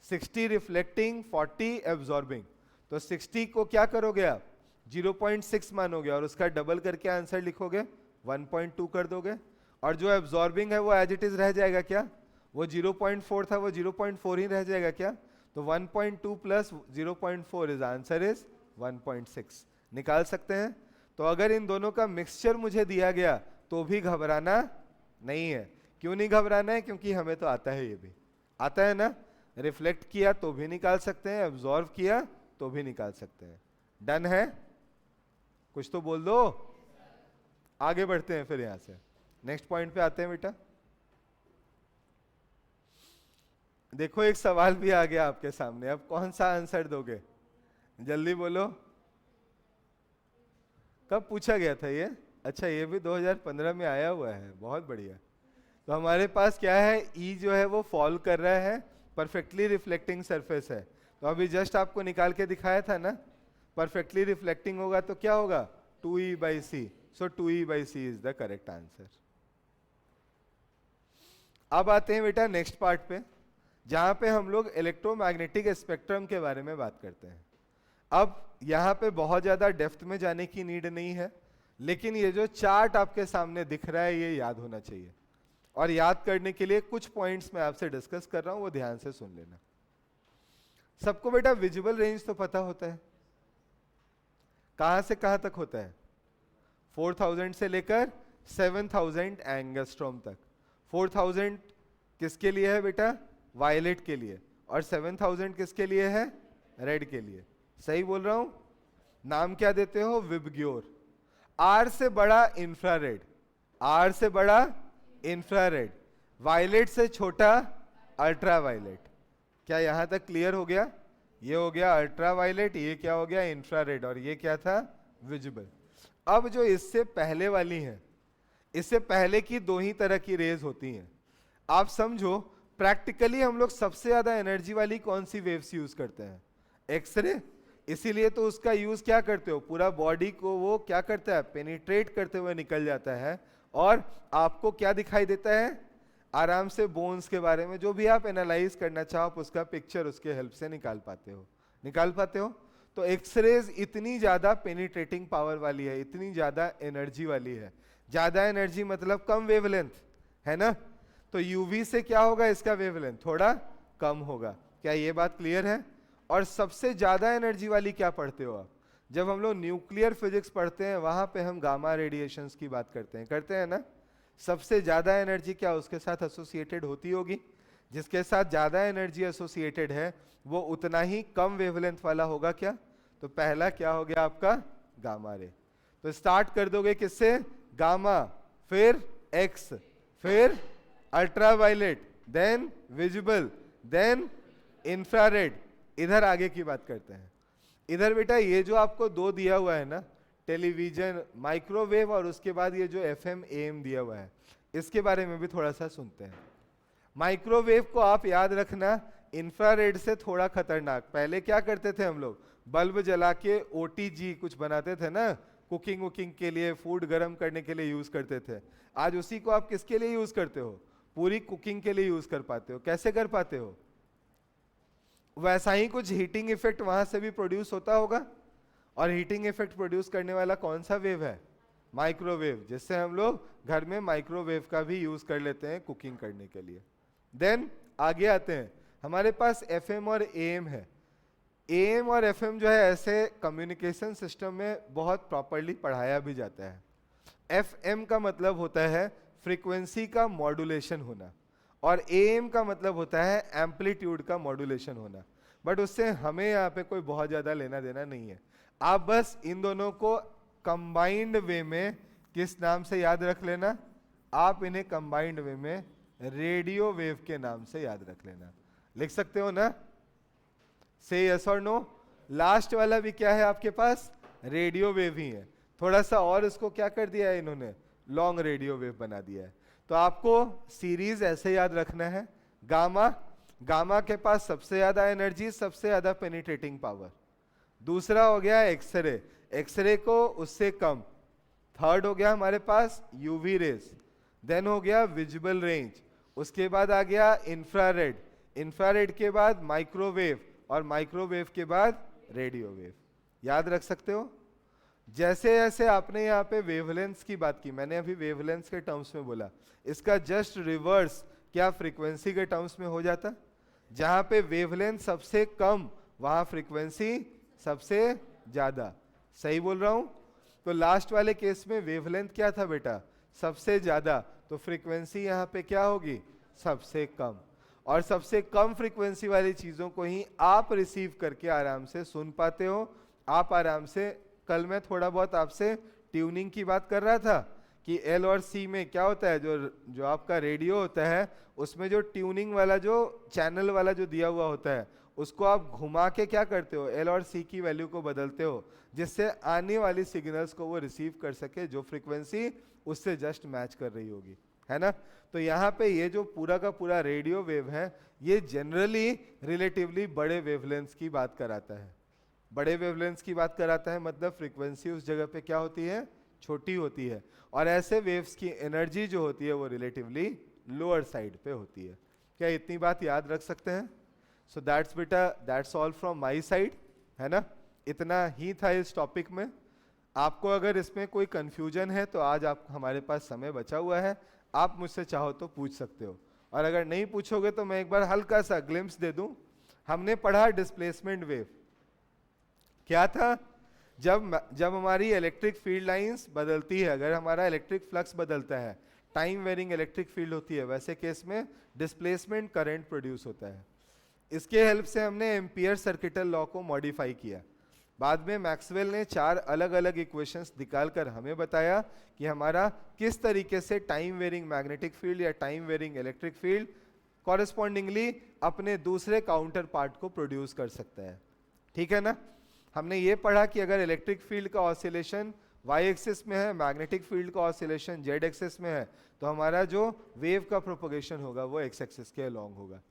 60 रिफ्लेक्टिंग 40 एब्जॉर्बिंग, तो 60 को क्या करोगे आप 0.6 मानोगे और उसका डबल करके आंसर लिखोगे 1.2 कर दोगे, और जो एब्जॉर्बिंग है वो एज इट इज रह जाएगा क्या, वो 0.4 था वो 0.4 ही रह जाएगा क्या, तो 1.2 प्लस 0.4 इज आंसर इज 1.6 निकाल सकते हैं। तो अगर इन दोनों का मिक्सचर मुझे दिया गया तो भी घबराना नहीं है। क्यों नहीं घबराना है, क्योंकि हमें तो आता है, ये भी आता है ना, रिफ्लेक्ट किया तो भी निकाल सकते हैं, एब्जॉर्व किया तो भी निकाल सकते हैं। डन है, कुछ तो बोल दो। आगे बढ़ते हैं फिर, यहां से नेक्स्ट पॉइंट पे आते हैं बेटा। देखो एक सवाल भी आ गया आपके सामने, अब कौन सा आंसर दोगे, जल्दी बोलो। कब पूछा गया था ये, अच्छा ये भी 2015 में आया हुआ है, बहुत बढ़िया। तो हमारे पास क्या है, E जो है वो फॉल कर रहा है, परफेक्टली रिफ्लेक्टिंग सरफेस है, तो अभी जस्ट आपको निकाल के दिखाया था ना, परफेक्टली रिफ्लेक्टिंग होगा तो क्या होगा 2E/c, so 2E/c is the correct answer. अब आते हैं बेटा नेक्स्ट पार्ट पे, जहां पे हम लोग इलेक्ट्रोमैग्नेटिक स्पेक्ट्रम के बारे में बात करते हैं। अब यहाँ पे बहुत ज्यादा डेप्थ में जाने की नीड नहीं है, लेकिन ये जो चार्ट आपके सामने दिख रहा है ये याद होना चाहिए, और याद करने के लिए कुछ पॉइंट्स मैं आपसे डिस्कस कर रहा हूं, वो ध्यान से सुन लेना। सबको बेटा विजुअल रेंज तो पता होता है, कहां से कहां तक होता है, 4000 से लेकर 7000 एंगस्ट्रॉम तक। 4000 किसके लिए है बेटा, वायलेट के लिए, और 7000 किसके लिए है, रेड के लिए। सही बोल रहा हूं, नाम क्या देते हो, विबग्योर। आर से बड़ा इंफ्रारेड, आर से बड़ा इंफ्रारेड, वायलेट से छोटा अल्ट्रा वायलेट। क्या यहां तक क्लियर हो गया, ये हो गया अल्ट्रा वायलेट, ये क्या हो गया इंफ्रारेड, और ये क्या था विजिबल। अब जो इससे पहले वाली है, इससे पहले की दो ही तरह की रेज होती हैं। आप समझो प्रैक्टिकली हम लोग सबसे ज्यादा एनर्जी वाली कौन सी वेव्स यूज करते हैं, एक्सरे। इसीलिए तो उसका यूज क्या करते हो, पूरा बॉडी को वो क्या करता है, पेनिट्रेट करते हुए निकल जाता है, और आपको क्या दिखाई देता है, आराम से बोन्स के बारे में जो भी आप एनालाइज करना चाहो आप उसका पिक्चर उसके हेल्प से निकाल पाते हो। तो एक्सरेज इतनी ज्यादा पेनिट्रेटिंग पावर वाली है, इतनी ज्यादा एनर्जी वाली है। ज्यादा एनर्जी मतलब कम वेवलेंथ, है ना? तो यूवी से क्या होगा, इसका वेवलेंथ थोड़ा कम होगा। क्या ये बात क्लियर है? और सबसे ज्यादा एनर्जी वाली क्या पढ़ते हो आप? जब हम लोग न्यूक्लियर फिजिक्स पढ़ते हैं वहां पे हम गामा रेडिएशंस की बात करते हैं ना? सबसे ज्यादा एनर्जी क्या उसके साथ एसोसिएटेड होती होगी? जिसके साथ ज्यादा एनर्जी एसोसिएटेड है वो उतना ही कम वेवलेंथ वाला होगा। क्या? तो पहला क्या हो गया आपका, गामा रे। तो स्टार्ट कर दोगे किससे? गामा, फिर एक्स, फिर ultraviolet, then visible, then infrared. इधर आगे की बात करते हैं। इधर बेटा ये जो आपको दो दिया हुआ है ना, टेलीविजन, माइक्रोवेव और उसके बाद ये जो एफएम एएम दिया हुआ है, इसके बारे में भी थोड़ा सा सुनते हैं। माइक्रोवेव को आप याद रखना इंफ्रारेड से थोड़ा खतरनाक। पहले क्या करते थे हम लोग, बल्ब जला के ओटीजी कुछ बनाते थे ना, कुकिंग वुकिंग के लिए, फूड गर्म करने के लिए यूज करते थे। आज उसी को आप किसके लिए यूज करते हो? पूरी कुकिंग के लिए यूज कर पाते हो। कैसे कर पाते हो? वैसा ही कुछ हीटिंग इफेक्ट वहां से भी प्रोड्यूस होता होगा। और हीटिंग इफेक्ट प्रोड्यूस करने वाला कौन सा वेव है? माइक्रोवेव, जिससे हम लोग घर में माइक्रोवेव का भी यूज कर लेते हैं कुकिंग करने के लिए। देन आगे आते हैं, हमारे पास एफएम और एएम है। एएम और एफएम जो है ऐसे कम्युनिकेशन सिस्टम में बहुत प्रॉपरली पढ़ाया भी जाता है। एफएम का मतलब होता है फ्रीक्वेंसी का मॉड्यूलेशन होना, और एएम का मतलब होता है एम्पलीट्यूड का मॉड्यूलेशन होना। बट उससे हमें यहाँ पे कोई बहुत ज्यादा लेना देना नहीं है। आप बस इन दोनों को कंबाइंड वे में किस नाम से याद रख लेना, आप इन्हें कंबाइंड वे में रेडियो वेव के नाम से याद रख लेना। लिख सकते हो ना? से यस और नो। लास्ट वाला भी क्या है आपके पास? रेडियो वेव ही है। थोड़ा सा और इसको क्या कर दिया है इन्होंने, लॉन्ग रेडियो वेव बना दिया है। तो आपको सीरीज ऐसे याद रखना है, गामा, गामा के पास सबसे ज्यादा एनर्जी, सबसे ज्यादा पेनिट्रेटिंग पावर। दूसरा हो गया एक्सरे, एक्सरे को उससे कम। थर्ड हो गया हमारे पास यूवी रेज, देन हो गया विजिबल रेंज, उसके बाद आ गया इंफ्रारेड, इंफ्रारेड के बाद माइक्रोवेव, और माइक्रोवेव के बाद रेडियो वेव। याद रख सकते हो? जैसे जैसे आपने यहाँ पे वेवलेंस की बात की, मैंने अभी वेवलेंस के टर्म्स में बोला, इसका जस्ट रिवर्स क्या फ्रीक्वेंसी के टर्म्स में हो जाता? जहां पे वेवलेंथ सबसे कम वहां फ्रीक्वेंसी सबसे ज्यादा। सही बोल रहा हूं? तो लास्ट वाले केस में वेवलेंथ क्या था बेटा? सबसे ज्यादा। तो फ्रीक्वेंसी यहाँ पे क्या होगी? सबसे कम। और सबसे कम फ्रीक्वेंसी वाली चीजों को ही आप रिसीव करके आराम से सुन पाते हो। आप आराम से, कल मैं थोड़ा बहुत आपसे ट्यूनिंग की बात कर रहा था कि एल और सी में क्या होता है, जो आपका रेडियो होता है उसमें जो ट्यूनिंग वाला जो चैनल वाला जो दिया हुआ होता है उसको आप घुमा के क्या करते हो, एल और सी की वैल्यू को बदलते हो, जिससे आने वाली सिग्नल्स को वो रिसीव कर सके जो फ्रीक्वेंसी उससे जस्ट मैच कर रही होगी, है ना? तो यहाँ पे ये जो पूरा का पूरा रेडियो वेव है ये जनरली रिलेटिवली बड़े वेवलेंथ्स की बात कराता है। बड़े वेवलेंथ्स की बात कराता है मतलब फ्रीक्वेंसी उस जगह पे क्या होती है? छोटी होती है। और ऐसे वेव्स की एनर्जी जो होती है वो रिलेटिवली लोअर साइड पे होती है। क्या इतनी बात याद रख सकते हैं? सो दैट्स बेटा, that's all from my side, है ना? इतना ही था इस टॉपिक में। आपको अगर इसमें कोई कंफ्यूजन है तो आज आप, हमारे पास समय बचा हुआ है, आप मुझसे चाहो तो पूछ सकते हो। और अगर नहीं पूछोगे तो मैं एक बार हल्का सा ग्लिम्स दे दूं। हमने पढ़ा डिस्प्लेसमेंट वेव क्या था? जब हमारी इलेक्ट्रिक फील्ड लाइंस बदलती है, अगर हमारा इलेक्ट्रिक फ्लक्स बदलता है, टाइम वेरिंग इलेक्ट्रिक फील्ड होती है, वैसे केस में डिस्प्लेसमेंट करंट प्रोड्यूस होता है। इसके हेल्प से हमने एम्पियर सर्किटल लॉ को मॉडिफाई किया। बाद में मैक्सवेल ने 4 अलग अलग इक्वेशंस निकालकर हमें बताया कि हमारा किस तरीके से टाइम वेरिंग मैग्नेटिक फील्ड या time varying electric field correspondingly अपने दूसरे काउंटर पार्ट को प्रोड्यूस कर सकता है। ठीक है ना? हमने ये पढ़ा कि अगर इलेक्ट्रिक फील्ड का ऑसिलेशन y एक्सिस में है, मैग्नेटिक फील्ड का ऑसिलेशन z एक्सिस में है, तो हमारा जो वेव का प्रोपगेशन होगा वो x एक्सिस के अलोंग होगा।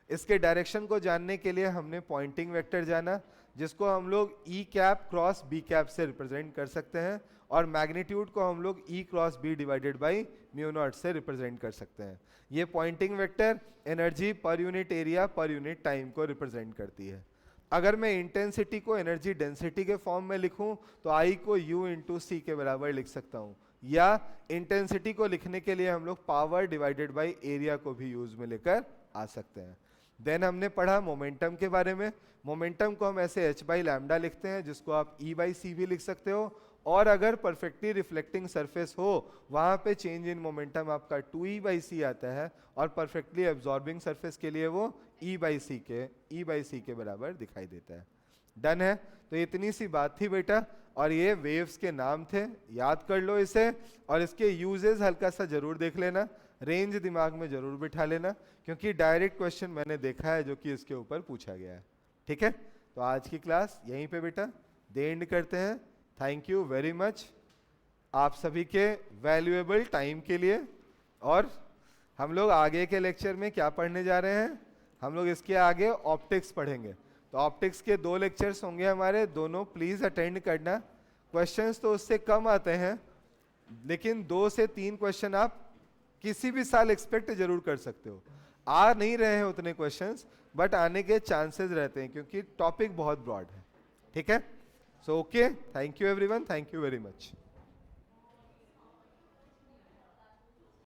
इसके डायरेक्शन को जानने के लिए हमने पॉइंटिंग वेक्टर जाना, जिसको हम लोग E cap cross B cap से रिप्रेजेंट कर सकते हैं, और मैग्नीट्यूड को हम लोग E cross B divided by mu not से रिप्रेजेंट कर सकते हैं। ये Poynting vector energy per unit area per unit time को रिप्रेजेंट करती है। अगर मैं इंटेंसिटी को एनर्जी डेंसिटी के फॉर्म में लिखूं तो I को U इंटू सी के बराबर लिख सकता हूं, या इंटेंसिटी को लिखने के लिए हम लोग पावर डिवाइडेड बाई एरिया को भी यूज में लेकर आ सकते हैं। देन हमने पढ़ा मोमेंटम के बारे में। मोमेंटम को हम ऐसे h बाई लैम्डा लिखते हैं, जिसको आप E बाई सी भी लिख सकते हो, और अगर परफेक्टली रिफ्लेक्टिंग सरफेस हो वहां पे चेंज इन मोमेंटम आपका 2E बाई सी आता है, और परफेक्टली एब्जॉर्बिंग सरफेस के लिए वो E बाई सी के बराबर दिखाई देता है। डन है। तो इतनी सी बात थी बेटा, और ये वेव्स के नाम थे, याद कर लो इसे, और इसके यूजेस हल्का सा जरूर देख लेना, रेंज दिमाग में जरूर बिठा लेना, क्योंकि डायरेक्ट क्वेश्चन मैंने देखा है जो कि इसके ऊपर पूछा गया है। ठीक है, तो आज की क्लास यहीं पे बेटा दे एंड करते हैं। थैंक यू वेरी मच आप सभी के वैल्यूएबल टाइम के लिए। और हम लोग आगे के लेक्चर में क्या पढ़ने जा रहे हैं, हम लोग इसके आगे ऑप्टिक्स पढ़ेंगे। तो ऑप्टिक्स के 2 लेक्चर्स होंगे हमारे, दोनों प्लीज अटेंड करना। क्वेश्चंस तो उससे कम आते हैं, लेकिन 2 से 3 क्वेश्चन आप किसी भी साल एक्सपेक्ट जरूर कर सकते हो। आ नहीं रहे हैं उतने क्वेश्चंस, बट आने के चांसेस रहते हैं, क्योंकि टॉपिक बहुत ब्रॉड है। ठीक है, so okay, thank you everyone, thank you very much.